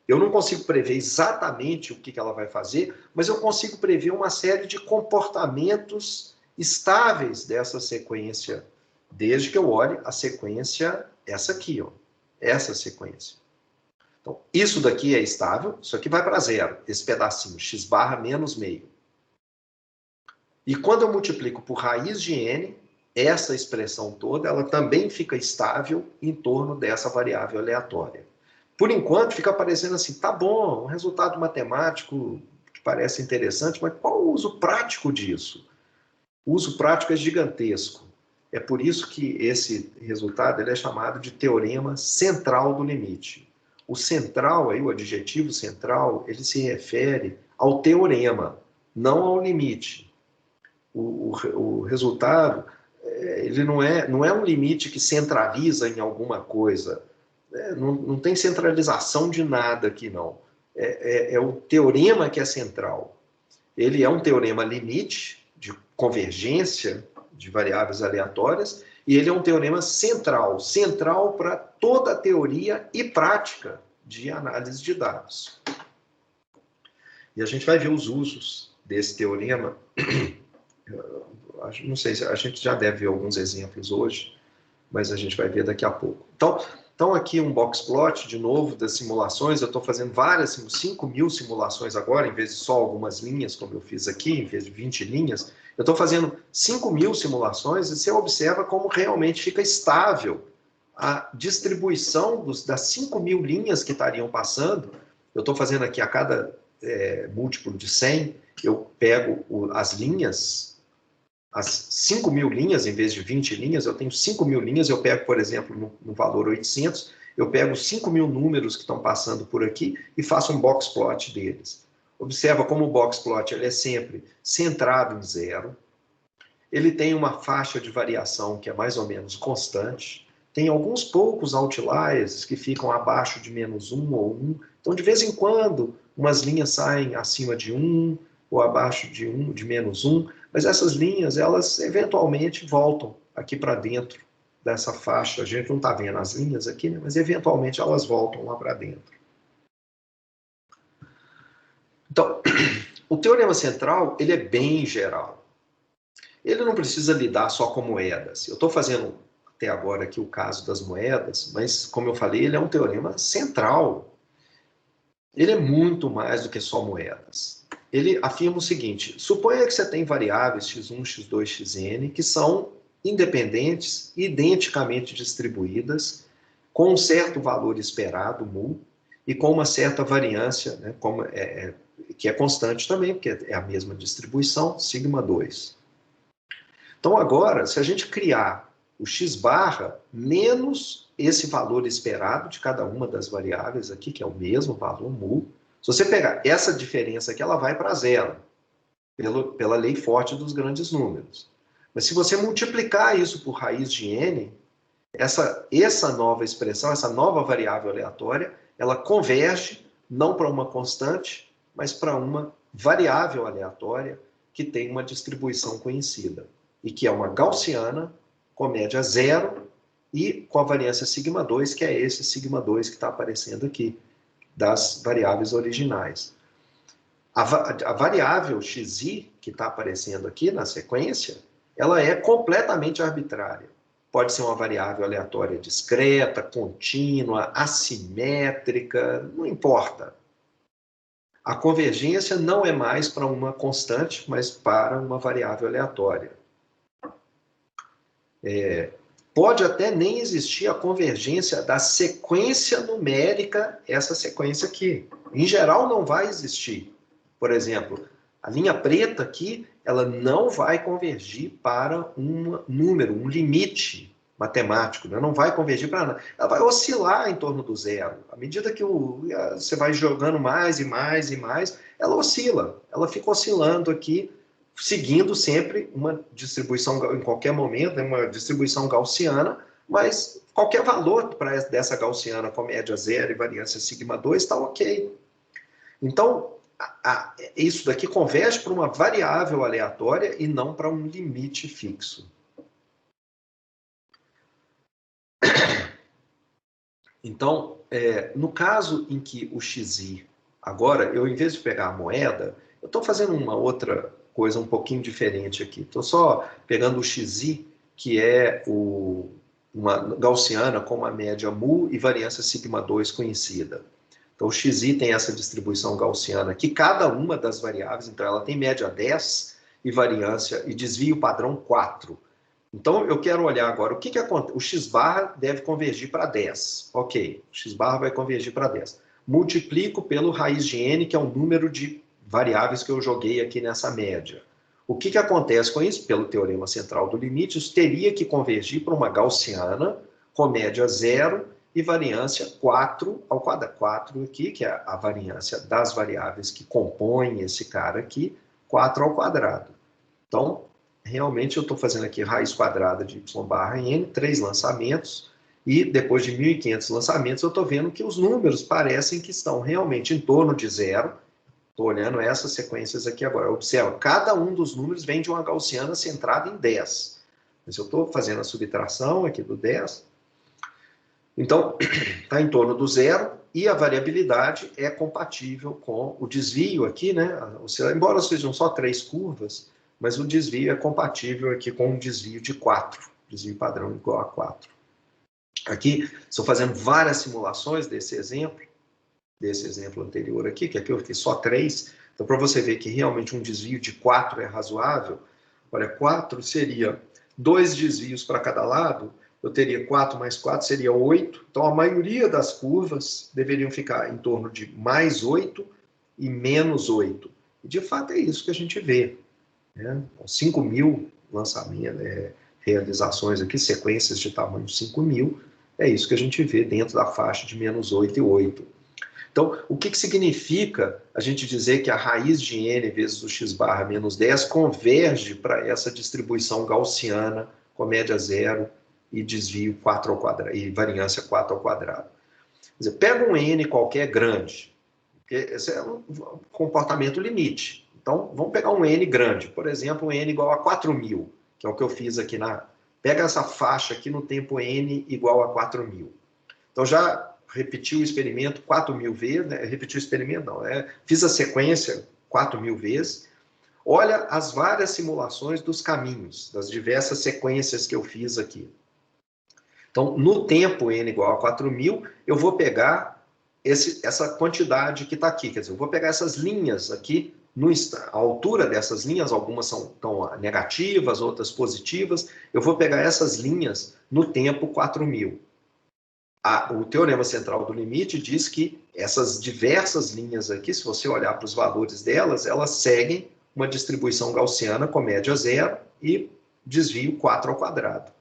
eu não consigo prever exatamente o que ela vai fazer, mas eu consigo prever uma série de comportamentos estáveis dessa sequência, desde que eu olhe a sequência, essa aqui, ó, essa sequência. Então, isso daqui é estável, isso aqui vai para zero, esse pedacinho, x barra menos meio. E quando eu multiplico por raiz de n, essa expressão toda, ela também fica estável em torno dessa variável aleatória. Por enquanto, fica parecendo assim, tá bom, um resultado matemático que parece interessante, mas qual o uso prático disso? O uso prático é gigantesco. É por isso que esse resultado ele é chamado de teorema central do limite. O central, aí, o adjetivo central, ele se refere ao teorema, não ao limite. O resultado, ele não é um limite que centraliza em alguma coisa. Não tem centralização de nada aqui, não. É o teorema que é central. Ele é um teorema limite, de convergência de variáveis aleatórias, e ele é um teorema central para toda a teoria e prática de análise de dados. E a gente vai ver os usos desse teorema. Não sei, a gente já deve ver alguns exemplos hoje, mas a gente vai ver daqui a pouco. Então aqui um box plot, de novo, das simulações. Eu estou fazendo várias, 5 mil simulações agora, em vez de só algumas linhas, como eu fiz aqui, em vez de 20 linhas. Eu estou fazendo 5 mil simulações e você observa como realmente fica estável a distribuição das 5 mil linhas que estariam passando. Eu estou fazendo aqui a cada múltiplo de 100, eu pego as linhas, as 5 mil linhas, em vez de 20 linhas, eu tenho 5 mil linhas, eu pego, por exemplo, no valor 800, eu pego 5 mil números que estão passando por aqui e faço um box plot deles. Observa como o box plot ele é sempre centrado em zero, ele tem uma faixa de variação que é mais ou menos constante, tem alguns poucos outliers que ficam abaixo de menos 1 ou 1, então de vez em quando umas linhas saem acima de 1 ou abaixo de menos 1, mas essas linhas, elas eventualmente voltam aqui para dentro dessa faixa. A gente não está vendo as linhas aqui, né? Mas eventualmente elas voltam lá para dentro. Então, o teorema central, ele é bem geral. Ele não precisa lidar só com moedas. Eu estou fazendo até agora aqui o caso das moedas, mas, como eu falei, ele é um teorema central. Ele é muito mais do que só moedas. Ele afirma o seguinte: suponha que você tem variáveis x1, x2, xn, que são independentes, identicamente distribuídas, com um certo valor esperado, mu, e com uma certa variância, né, que é constante também, porque é a mesma distribuição, sigma 2. Então, agora, se a gente criar o x barra menos esse valor esperado de cada uma das variáveis aqui, que é o mesmo valor mu, se você pegar essa diferença aqui, ela vai para zero, pela lei forte dos grandes números. Mas se você multiplicar isso por raiz de n, essa nova expressão, essa nova variável aleatória, ela converge não para uma constante, mas para uma variável aleatória que tem uma distribuição conhecida, e que é uma gaussiana com média zero e com a variância sigma 2, que é esse sigma 2 que está aparecendo aqui, das variáveis originais. A variável xi, que está aparecendo aqui na sequência, ela é completamente arbitrária. Pode ser uma variável aleatória discreta, contínua, assimétrica, não importa. A convergência não é mais para uma constante, mas para uma variável aleatória. Pode até nem existir a convergência da sequência numérica, essa sequência aqui. Em geral, não vai existir. Por exemplo, a linha preta aqui, ela não vai convergir para um número, um limite matemático, né? Não vai convergir para nada. Ela vai oscilar em torno do zero. À medida que você vai jogando mais e mais e mais, ela oscila. Ela fica oscilando aqui, seguindo sempre uma distribuição, em qualquer momento, né, uma distribuição gaussiana, mas qualquer valor dessa gaussiana com média zero e variância sigma 2 está ok. Então, isso daqui converge para uma variável aleatória e não para um limite fixo. Então, no caso em que o xi, agora, eu em vez de pegar a moeda, eu estou fazendo uma outra coisa um pouquinho diferente aqui. Estou só pegando o xi, que é uma gaussiana com uma média mu e variância sigma 2 conhecida. Então, o xi tem essa distribuição gaussiana aqui, cada uma das variáveis, então ela tem média 10 e variância e desvio padrão 4. Então, eu quero olhar agora o que acontece. O x-barra deve convergir para 10. Ok, o x-barra vai convergir para 10. Multiplico pelo raiz de n, que é o número de variáveis que eu joguei aqui nessa média. O que acontece com isso? Pelo teorema central do limite, isso teria que convergir para uma gaussiana com média 0 e variância 4 ao quadrado. 4 aqui, que é a variância das variáveis que compõem esse cara aqui, 4 ao quadrado. Então, realmente eu estou fazendo aqui raiz quadrada de y barra n, 3 lançamentos, e depois de 1.500 lançamentos eu estou vendo que os números parecem que estão realmente em torno de zero. Estou olhando essas sequências aqui agora. Observa, cada um dos números vem de uma gaussiana centrada em 10. Mas eu estou fazendo a subtração aqui do 10. Então, está em torno do zero, e a variabilidade é compatível com o desvio aqui, né? Embora sejam só 3 curvas, mas o desvio é compatível aqui com um desvio de 4, desvio padrão igual a 4. Aqui, estou fazendo várias simulações desse exemplo anterior aqui, que aqui eu fiz só 3, então para você ver que realmente um desvio de 4 é razoável, olha, 4 seria 2 desvios para cada lado, eu teria 4 mais 4 seria 8, então a maioria das curvas deveriam ficar em torno de mais 8 e menos 8. E de fato é isso que a gente vê. 5.000 lançamentos, realizações aqui, sequências de tamanho 5.000, é isso que a gente vê dentro da faixa de menos 8 e 8. Então, o que significa a gente dizer que a raiz de n vezes o x-barra menos 10 converge para essa distribuição gaussiana com média 0 e desvio 4 ao quadrado, e variância 4 ao quadrado? Quer dizer, pega um n qualquer grande, porque esse é um comportamento limite. Então, vamos pegar um n grande, por exemplo, um n igual a 4.000, que é o que eu fiz aqui Pega essa faixa aqui no tempo n igual a 4.000. Então, já repetiu o experimento 4.000 vezes, né? Repetiu o experimento, não, fiz a sequência 4.000 vezes. Olha as várias simulações dos caminhos, das diversas sequências que eu fiz aqui. Então, no tempo n igual a 4.000, eu vou pegar essa quantidade que está aqui. Quer dizer, eu vou pegar essas linhas aqui, a altura dessas linhas, algumas estão negativas, outras positivas. Eu vou pegar essas linhas no tempo 4.000. O teorema central do limite diz que essas diversas linhas aqui, se você olhar para os valores delas, elas seguem uma distribuição gaussiana com média 0 e desvio 4 ao quadrado.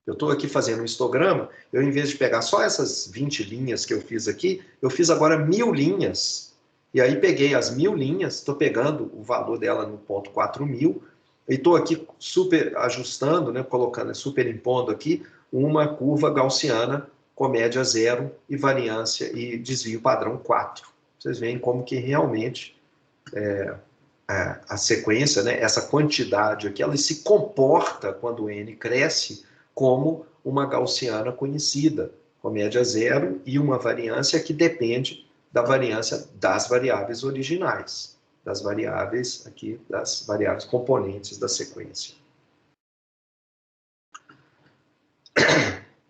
Eu estou aqui fazendo um histograma, eu em vez de pegar só essas 20 linhas que eu fiz aqui, eu fiz agora 1.000 linhas. E aí peguei as 1.000 linhas, estou pegando o valor dela no ponto 4.000, E estou aqui super ajustando, né, colocando, superimpondo aqui uma curva gaussiana com média 0 e variância e desvio padrão 4. Vocês veem como que realmente a sequência, né, essa quantidade aqui, ela se comporta, quando o n cresce, como uma gaussiana conhecida, com média 0 e uma variância que depende da variância das variáveis originais, das variáveis aqui, das variáveis componentes da sequência.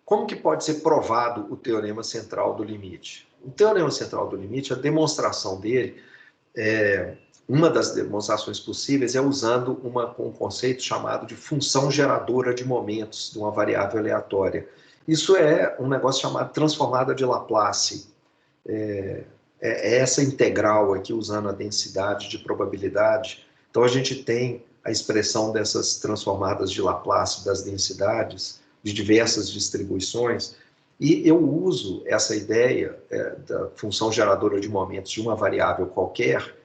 Como que pode ser provado o teorema central do limite? O teorema central do limite, a demonstração dele, uma das demonstrações possíveis é usando um conceito chamado de função geradora de momentos de uma variável aleatória. Isso é um negócio chamado transformada de Laplace. É essa integral aqui, usando a densidade de probabilidade. Então, a gente tem a expressão dessas transformadas de Laplace das densidades, de diversas distribuições, e eu uso essa ideia da função geradora de momentos de uma variável qualquer,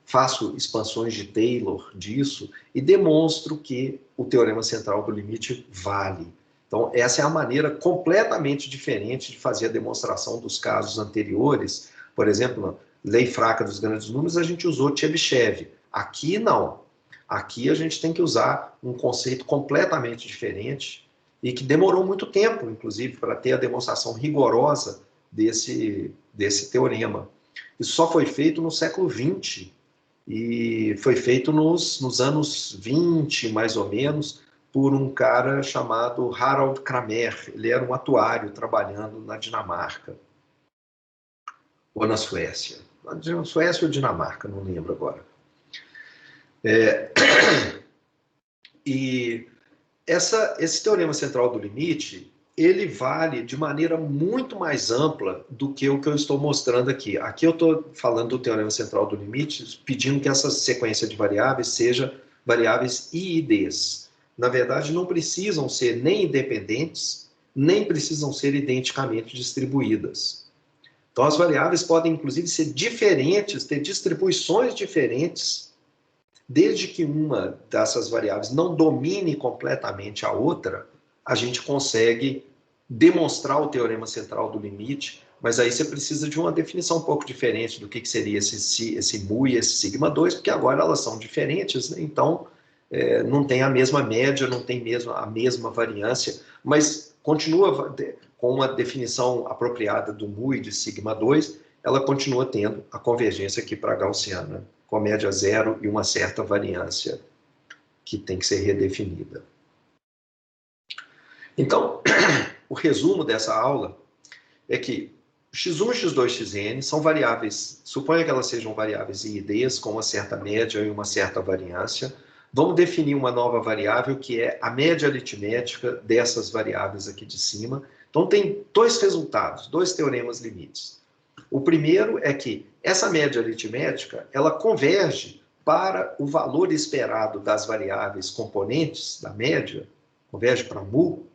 faço expansões de Taylor disso e demonstro que o teorema central do limite vale. Então, essa é a maneira completamente diferente de fazer a demonstração dos casos anteriores. Por exemplo, lei fraca dos grandes números, a gente usou Chebyshev. Aqui, não. Aqui a gente tem que usar um conceito completamente diferente e que demorou muito tempo, inclusive, para ter a demonstração rigorosa desse teorema. Isso só foi feito no século XX e foi feito nos anos 20, mais ou menos, por um cara chamado Harald Kramer. Ele era um atuário trabalhando na Dinamarca, ou na Suécia. Na Suécia ou Dinamarca, não lembro agora. E esse teorema central do limite, ele vale de maneira muito mais ampla do que o que eu estou mostrando aqui. Aqui eu estou falando do teorema central do limite, pedindo que essa sequência de variáveis seja variáveis IIDs. Na verdade, não precisam ser nem independentes, nem precisam ser identicamente distribuídas. Então, as variáveis podem, inclusive, ser diferentes, ter distribuições diferentes, desde que uma dessas variáveis não domine completamente a outra, a gente consegue demonstrar o teorema central do limite, mas aí você precisa de uma definição um pouco diferente do que seria esse mu e esse sigma 2, porque agora elas são diferentes, né? Então não tem a mesma média, não tem a mesma variância, mas continua com uma definição apropriada do mu e de sigma 2, ela continua tendo a convergência aqui para a gaussiana, com média 0 e uma certa variância que tem que ser redefinida. Então, o resumo dessa aula é que x1, x2, xn são variáveis, suponha que elas sejam variáveis IIDs com uma certa média e uma certa variância. Vamos definir uma nova variável que é a média aritmética dessas variáveis aqui de cima. Então, tem dois resultados, dois teoremas limites. O primeiro é que essa média aritmética, ela converge para o valor esperado das variáveis componentes da média, converge para mu,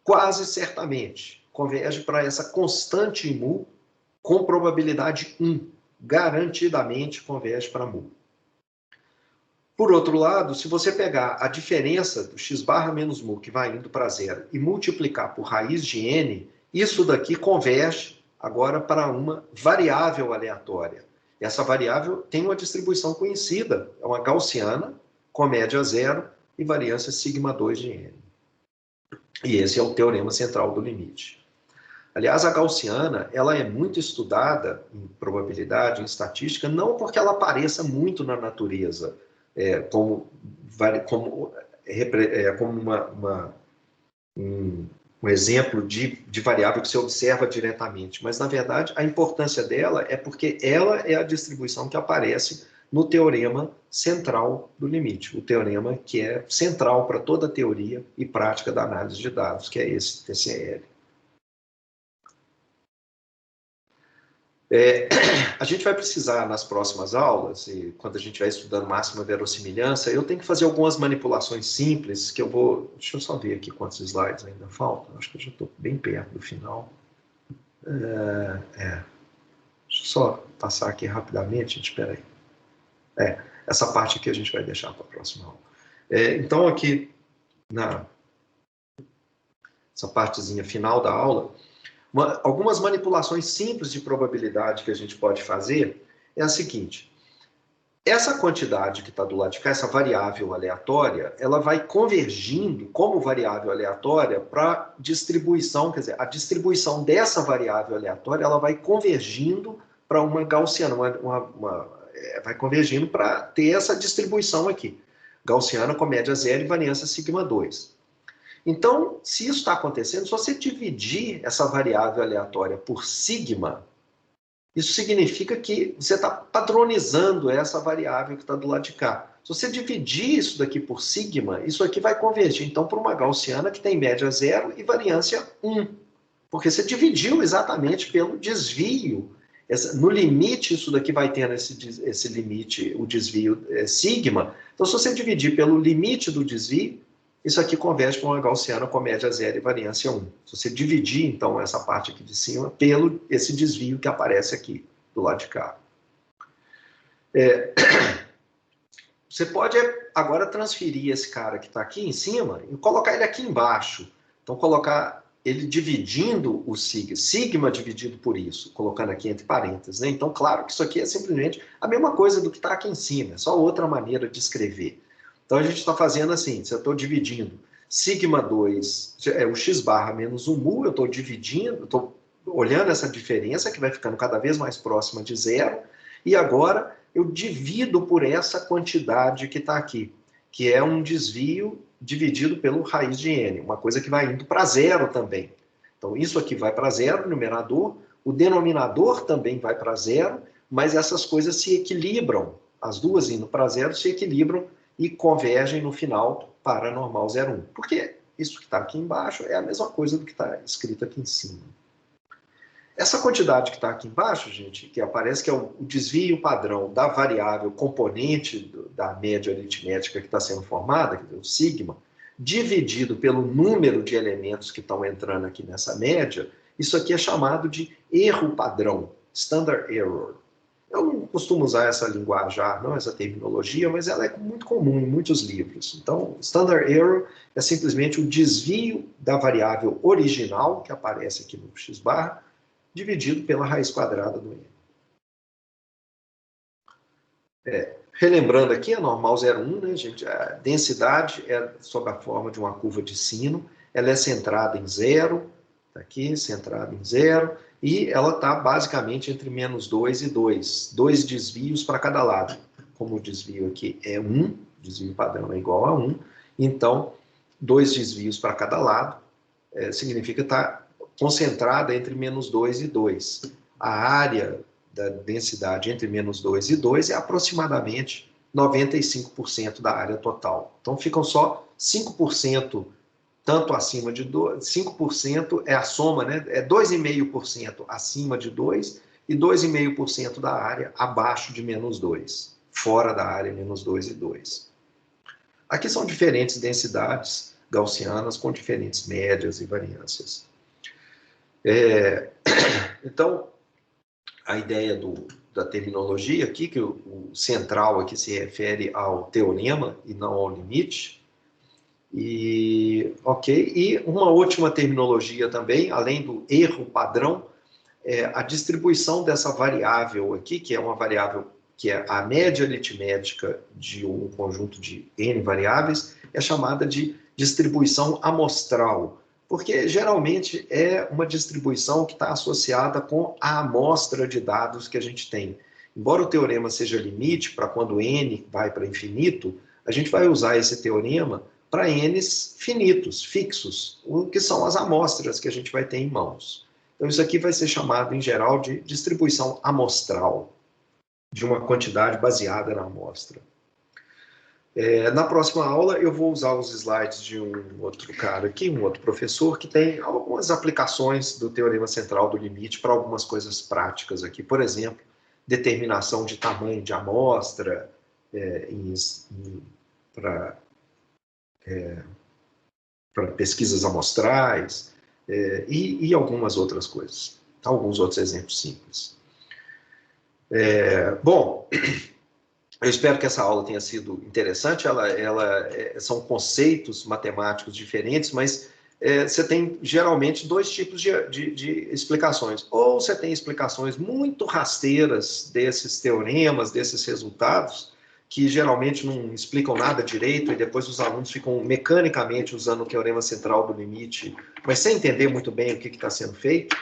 quase certamente. Converge para essa constante em mu com probabilidade 1. Garantidamente converge para mu. Por outro lado, se você pegar a diferença do x barra menos mu, que vai indo para zero, e multiplicar por raiz de n, isso daqui converge agora para uma variável aleatória. E essa variável tem uma distribuição conhecida, é uma gaussiana, com média 0 e variância sigma 2 de n. E esse é o teorema central do limite. Aliás, a gaussiana, ela é muito estudada em probabilidade, em estatística, não porque ela apareça muito na natureza, como um exemplo de variável que se observa diretamente, mas, na verdade, a importância dela é porque ela é a distribuição que aparece no teorema central do limite, o teorema que é central para toda a teoria e prática da análise de dados, que é esse TCL. A gente vai precisar, nas próximas aulas, e quando a gente vai estudando máxima verossimilhança, eu tenho que fazer algumas manipulações simples, que eu vou... Deixa eu só ver aqui quantos slides ainda faltam. Acho que eu já estou bem perto do final. Deixa eu só passar aqui rapidamente, gente, espera aí. essa parte aqui a gente vai deixar para a próxima aula. Então, aqui, essa partezinha final da aula, algumas manipulações simples de probabilidade que a gente pode fazer é a seguinte: essa quantidade que está do lado de cá, essa variável aleatória, ela vai convergindo como variável aleatória para distribuição, quer dizer, a distribuição dessa variável aleatória, ela vai convergindo para uma gaussiana, vai convergindo para ter essa distribuição aqui, gaussiana com média zero e variância sigma 2. Então, se isso está acontecendo, se você dividir essa variável aleatória por sigma, isso significa que você está padronizando essa variável que está do lado de cá. Se você dividir isso daqui por sigma, isso aqui vai convergir, então, para uma gaussiana que tem média zero e variância 1. Porque você dividiu exatamente pelo desvio. No limite, isso daqui vai tendo esse limite, o desvio sigma. Então, se você dividir pelo limite do desvio, isso aqui converge para uma gaussiana com média zero e variância 1. Se você dividir, então, essa parte aqui de cima pelo esse desvio que aparece aqui, do lado de cá. Você pode agora transferir esse cara que está aqui em cima e colocar ele aqui embaixo. Então, colocar ele dividindo o sigma dividido por isso, colocando aqui entre parênteses, né? Então, claro que isso aqui é simplesmente a mesma coisa do que está aqui em cima, é só outra maneira de escrever. Então, a gente está fazendo assim, se eu estou dividindo sigma 2, o x barra menos 1 mu, eu estou dividindo, estou olhando essa diferença que vai ficando cada vez mais próxima de zero, e agora eu divido por essa quantidade que está aqui, que é um desvio dividido pelo raiz de n, uma coisa que vai indo para zero também. Então, isso aqui vai para zero, numerador, o denominador também vai para zero, mas essas coisas se equilibram, as duas indo para zero se equilibram e convergem no final para normal 0,1. Porque isso que está aqui embaixo é a mesma coisa do que está escrito aqui em cima. Essa quantidade que está aqui embaixo, gente, que aparece que é o desvio padrão da variável componente da média aritmética que está sendo formada, quer dizer, o sigma, dividido pelo número de elementos que estão entrando aqui nessa média, isso aqui é chamado de erro padrão, standard error. Eu não costumo usar essa linguajar, não essa terminologia, mas ela é muito comum em muitos livros. Então, standard error é simplesmente o desvio da variável original, que aparece aqui no x barra, dividido pela raiz quadrada do n. Relembrando aqui, a normal 0,1, né, gente? A densidade é sob a forma de uma curva de sino, ela é centrada em zero, tá aqui, centrada em zero, e ela está basicamente entre menos 2 e 2. 2 desvios para cada lado. Como o desvio aqui é 1, desvio padrão é igual a 1, então 2 desvios para cada lado significa estar concentrada entre menos 2 e 2. A área da densidade entre menos 2 e 2 é aproximadamente 95% da área total. Então ficam só 5%, tanto acima de 2, 5% é a soma, né? É 2,5% acima de 2 e 2,5% da área abaixo de menos 2, fora da área menos 2 e 2. Aqui são diferentes densidades gaussianas com diferentes médias e variâncias. Então, a ideia da terminologia aqui, que o central aqui se refere ao teorema e não ao limite. E uma última terminologia também, além do erro padrão, a distribuição dessa variável aqui, que é uma variável que é a média aritmética de um conjunto de n variáveis, é chamada de distribuição amostral, porque geralmente é uma distribuição que está associada com a amostra de dados que a gente tem. Embora o teorema seja limite para quando n vai para infinito, a gente vai usar esse teorema para n's finitos, fixos, o que são as amostras que a gente vai ter em mãos. Então isso aqui vai ser chamado, em geral, de distribuição amostral, de uma quantidade baseada na amostra. Na próxima aula eu vou usar os slides de um outro cara aqui, um outro professor, que tem algumas aplicações do teorema central do limite para algumas coisas práticas aqui. Por exemplo, determinação de tamanho de amostra para pesquisas amostrais e algumas outras coisas. Alguns outros exemplos simples. Bom, Eu espero que essa aula tenha sido interessante. São conceitos matemáticos diferentes, mas você tem geralmente dois tipos de explicações. Ou você tem explicações muito rasteiras desses teoremas, desses resultados, que geralmente não explicam nada direito, e depois os alunos ficam mecanicamente usando o teorema central do limite, mas sem entender muito bem o que está sendo feito.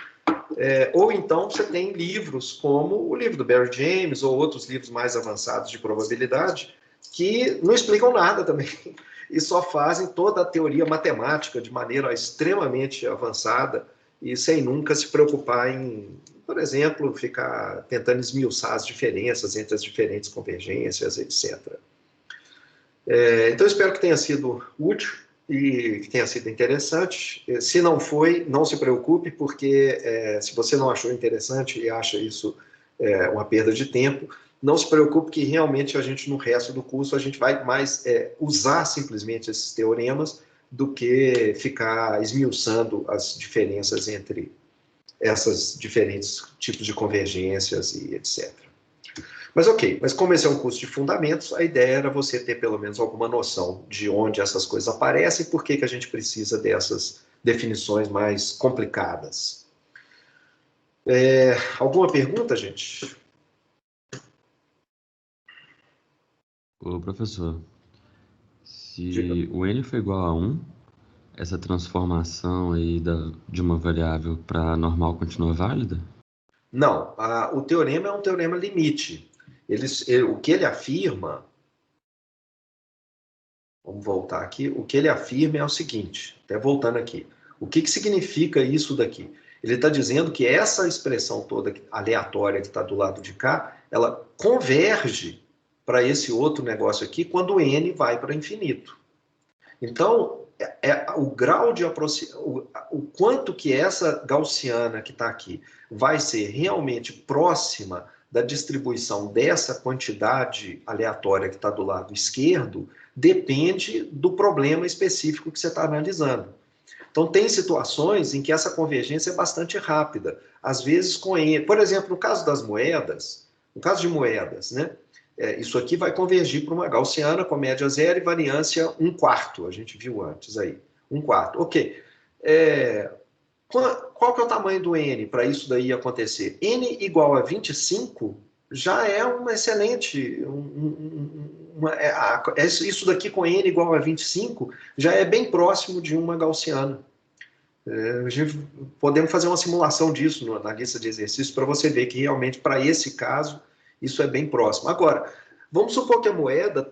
Ou então você tem livros como o livro do Barry James ou outros livros mais avançados de probabilidade que não explicam nada também e só fazem toda a teoria matemática de maneira extremamente avançada e sem nunca se preocupar em, por exemplo, ficar tentando esmiuçar as diferenças entre as diferentes convergências, etc. Então, espero que tenha sido útil e que tenha sido interessante. Se não foi, não se preocupe, porque se você não achou interessante e acha isso uma perda de tempo, não se preocupe que realmente a gente, no resto do curso, a gente vai mais usar simplesmente esses teoremas do que ficar esmiuçando as diferenças entre esses diferentes tipos de convergências e etc. Mas ok, mas como esse é um curso de fundamentos, a ideia era você ter pelo menos alguma noção de onde essas coisas aparecem e por que a gente precisa dessas definições mais complicadas. Alguma pergunta, gente? Ô, professor, Diga. se o n for igual a 1, essa transformação aí de uma variável para normal continua válida? Não, o teorema é um teorema limite. O que ele afirma, vamos voltar aqui, o que ele afirma é o seguinte, até voltando aqui, o que significa isso daqui? Ele está dizendo que essa expressão toda aleatória que está do lado de cá, ela converge para esse outro negócio aqui quando o n vai para infinito. Então, o grau de aproximação, o quanto que essa gaussiana que está aqui vai ser realmente próxima da distribuição dessa quantidade aleatória que está do lado esquerdo, depende do problema específico que você está analisando. Então, tem situações em que essa convergência é bastante rápida. Às vezes, por exemplo, no caso das moedas, no caso de moedas, né? Isso aqui vai convergir para uma gaussiana com média zero e variância 1/4. A gente viu antes aí. 1/4. Ok. Qual que é o tamanho do n para isso daí acontecer? N igual a 25 já é uma excelente... isso daqui com n igual a 25 já é bem próximo de uma gaussiana. Podemos fazer uma simulação disso na lista de exercícios para você ver que realmente para esse caso isso é bem próximo. Agora, vamos supor que a moeda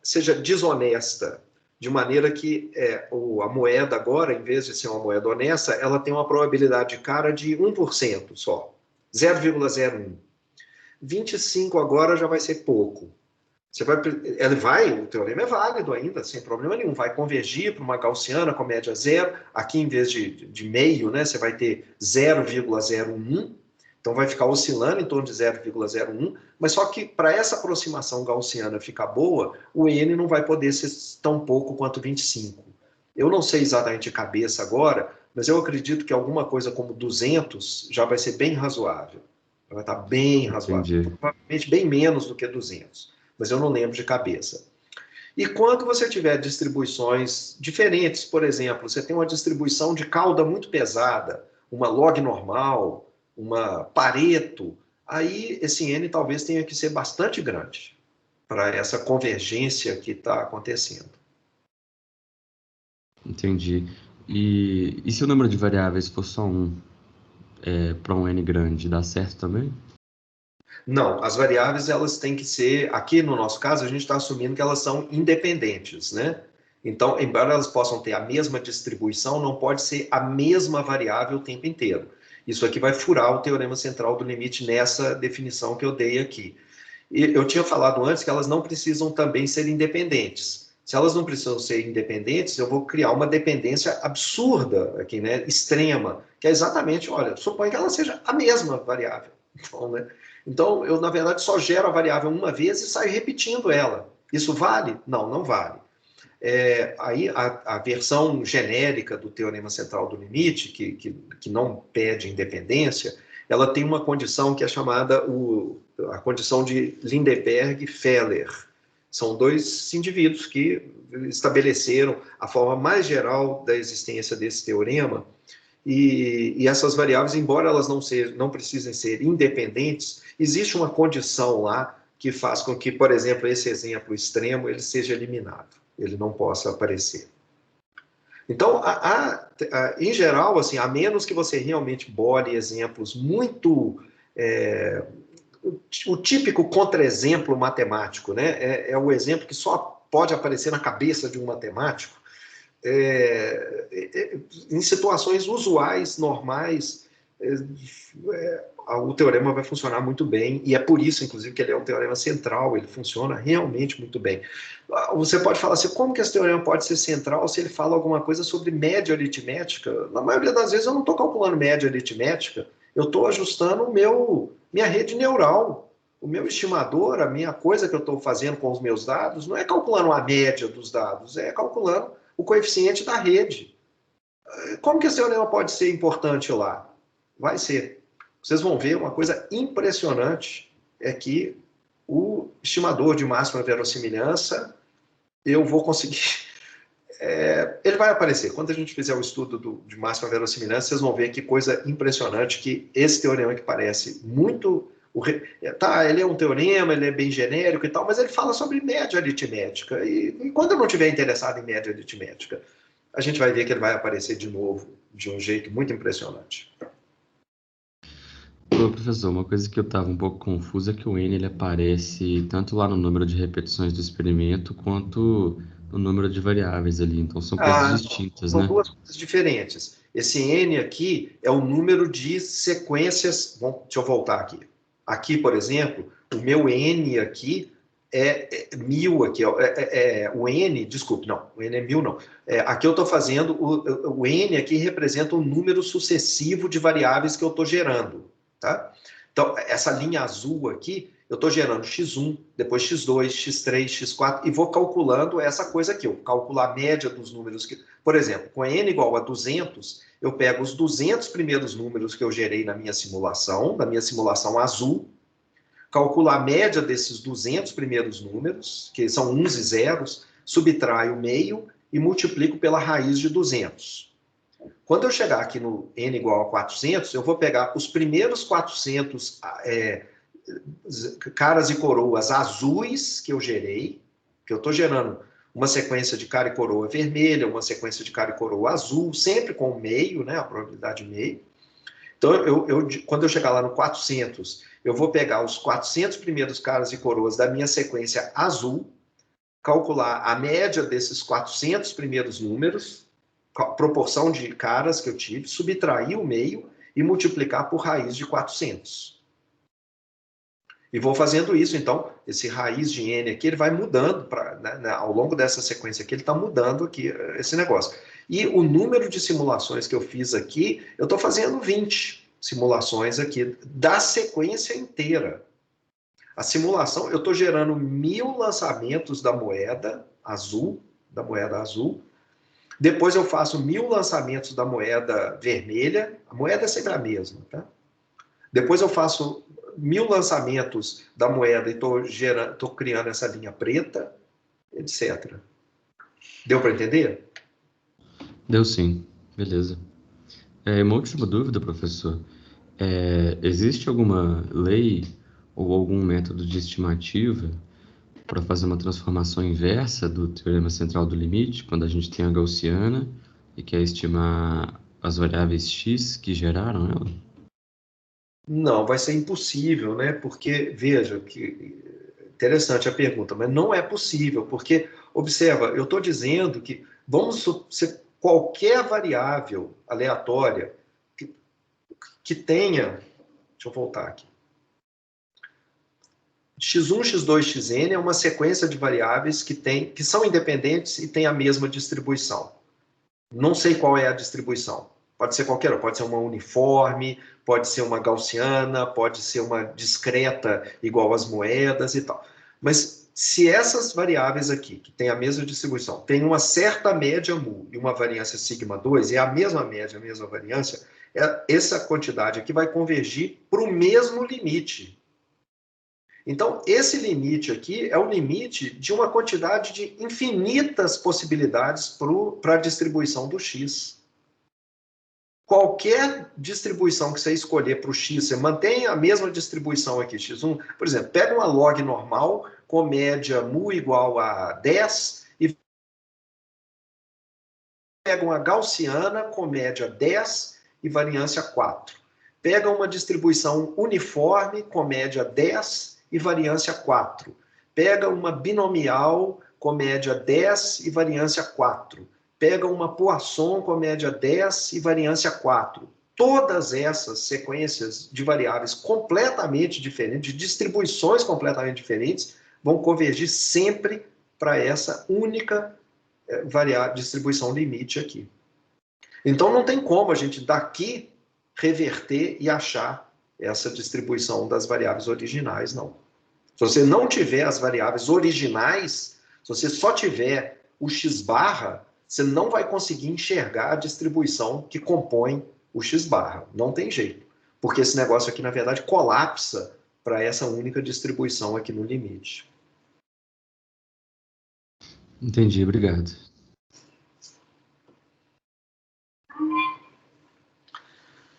seja desonesta, de maneira que a moeda agora, em vez de ser uma moeda honesta, ela tem uma probabilidade de cara de 1% só, 0,01. 25 agora já vai ser pouco. O teorema é válido ainda, sem problema nenhum, vai convergir para uma gaussiana com média zero, aqui em vez de meio, né, você vai ter 0,01, então vai ficar oscilando em torno de 0,01, mas só que para essa aproximação gaussiana ficar boa, o n não vai poder ser tão pouco quanto 25. Eu não sei exatamente de cabeça agora, mas eu acredito que alguma coisa como 200 já vai ser bem razoável. Vai estar bem razoável. Entendi. Provavelmente bem menos do que 200, mas eu não lembro de cabeça. E quando você tiver distribuições diferentes, por exemplo, você tem uma distribuição de cauda muito pesada, uma log normal, uma Pareto, aí esse n talvez tenha que ser bastante grande para essa convergência que está acontecendo. Entendi. E se o número de variáveis for só 1 para um n grande, dá certo também? Não, as variáveis elas têm que ser, aqui no nosso caso, a gente está assumindo que elas são independentes, né? Então, embora elas possam ter a mesma distribuição, não pode ser a mesma variável o tempo inteiro. Isso aqui vai furar o teorema central do limite nessa definição que eu dei aqui. E eu tinha falado antes que elas não precisam também ser independentes. Se elas não precisam ser independentes, eu vou criar uma dependência absurda aqui, né? Extrema, que é exatamente, olha, suponha que ela seja a mesma variável. Então, eu, na verdade, só gero a variável uma vez e saio repetindo ela. Isso vale? Não, não vale. Aí a versão genérica do teorema central do limite, que não pede independência, ela tem uma condição que é chamada a condição de Lindeberg-Feller. São dois indivíduos que estabeleceram a forma mais geral da existência desse teorema, e essas variáveis, embora elas não precisem ser independentes, existe uma condição lá que faz com que, por exemplo, esse exemplo extremo ele seja eliminado, ele não possa aparecer. Então, em geral, assim, a menos que você realmente bore exemplos muito... o típico contra-exemplo matemático, né? É o exemplo que só pode aparecer na cabeça de um matemático. Em situações usuais, normais, o teorema vai funcionar muito bem, e é por isso, inclusive, que ele é um teorema central, ele funciona realmente muito bem. Você pode falar assim, como que esse teorema pode ser central se ele fala alguma coisa sobre média aritmética? Na maioria das vezes eu não estou calculando média aritmética, eu estou ajustando minha rede neural, o meu estimador, a minha coisa que eu estou fazendo com os meus dados, não é calculando a média dos dados, é calculando o coeficiente da rede. Como que esse teorema pode ser importante lá? Vai ser. Vocês vão ver uma coisa impressionante, é que o estimador de máxima verossimilhança, eu vou conseguir... ele vai aparecer. Quando a gente fizer o estudo de máxima verossimilhança, vocês vão ver que coisa impressionante, que esse teorema que parece muito... ele é um teorema, ele é bem genérico e tal, mas ele fala sobre média aritmética. E quando eu não estiver interessado em média aritmética, a gente vai ver que ele vai aparecer de novo, de um jeito muito impressionante. Ô, professor, uma coisa que eu estava um pouco confuso é que o N ele aparece tanto lá no número de repetições do experimento, quanto no número de variáveis ali. Então, são coisas distintas, são né? duas coisas diferentes. Esse N aqui é o número de sequências... deixa eu voltar aqui. Aqui, por exemplo, o meu N aqui é 1000 aqui. O N, desculpe, não, o N é 1000 não. Aqui eu estou fazendo, o N aqui representa o número sucessivo de variáveis que eu estou gerando. Tá? Então, essa linha azul aqui, eu estou gerando x1, depois x2, x3, x4, e vou calculando essa coisa aqui. Eu calculo a média dos números que... Por exemplo, com n igual a 200, eu pego os 200 primeiros números que eu gerei na minha simulação azul, calculo a média desses 200 primeiros números, que são uns e zeros, subtraio o meio e multiplico pela raiz de 200. Quando eu chegar aqui no n igual a 400, eu vou pegar os primeiros 400 caras e coroas azuis que eu gerei, que eu estou gerando uma sequência de cara e coroa vermelha, uma sequência de cara e coroa azul, sempre com o meio, né, a probabilidade meio. Então, quando eu chegar lá no 400, eu vou pegar os 400 primeiros caras e coroas da minha sequência azul, calcular a média desses 400 primeiros números, proporção de caras que eu tive, subtrair o meio e multiplicar por raiz de 400. E vou fazendo isso, então, esse raiz de n aqui, ele vai mudando, ao longo dessa sequência aqui, ele está mudando aqui esse negócio. E o número de simulações que eu fiz aqui, eu estou fazendo 20 simulações aqui, da sequência inteira. A simulação, eu estou gerando 1000 lançamentos da moeda azul, depois eu faço 1000 lançamentos da moeda vermelha, a moeda é sempre a mesma, tá? Depois eu faço 1000 lançamentos da moeda e estou criando essa linha preta, etc. Deu para entender? Deu sim, beleza. Uma última dúvida, professor. Existe alguma lei ou algum método de estimativa para fazer uma transformação inversa do teorema central do limite, quando a gente tem a gaussiana e quer estimar as variáveis x que geraram ela? Não, vai ser impossível, né? Porque, veja, que interessante a pergunta, mas não é possível, porque, observa, eu estou dizendo que vamos ser qualquer variável aleatória que tenha... Deixa eu voltar aqui. x1, x2, xn é uma sequência de variáveis que são independentes e têm a mesma distribuição. Não sei qual é a distribuição. Pode ser qualquer, pode ser uma uniforme, pode ser uma gaussiana, pode ser uma discreta igual às moedas e tal. Mas se essas variáveis aqui, que têm a mesma distribuição, têm uma certa média mu e uma variância sigma 2, e a mesma média, a mesma variância, essa quantidade aqui vai convergir para o mesmo limite. Então, esse limite aqui é o limite de uma quantidade de infinitas possibilidades para a distribuição do x. Qualquer distribuição que você escolher para o x, você mantém a mesma distribuição aqui, x1. Por exemplo, pega uma log normal com média mu igual a 10 e pega uma gaussiana com média 10 e variância 4. Pega uma distribuição uniforme com média 10 e variância 4. Pega uma binomial com média 10 e variância 4. Pega uma Poisson com média 10 e variância 4. Todas essas sequências de variáveis completamente diferentes, de distribuições completamente diferentes, vão convergir sempre para essa única distribuição limite aqui. Então não tem como a gente daqui reverter e achar essa distribuição das variáveis originais, não. Se você não tiver as variáveis originais, se você só tiver o x barra, você não vai conseguir enxergar a distribuição que compõe o x barra. Não tem jeito. Porque esse negócio aqui, na verdade, colapsa para essa única distribuição aqui no limite. Entendi, obrigado.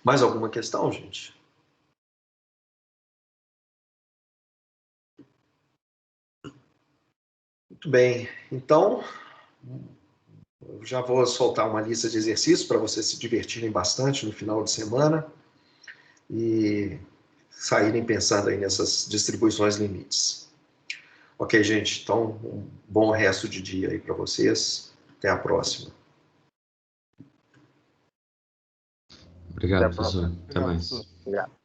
Mais alguma questão, gente? Muito bem. Então, eu já vou soltar uma lista de exercícios para vocês se divertirem bastante no final de semana e saírem pensando aí nessas distribuições limites. Ok, gente? Então, um bom resto de dia aí para vocês. Até a próxima. Obrigado, Até a próxima. professor. Até mais. Obrigado.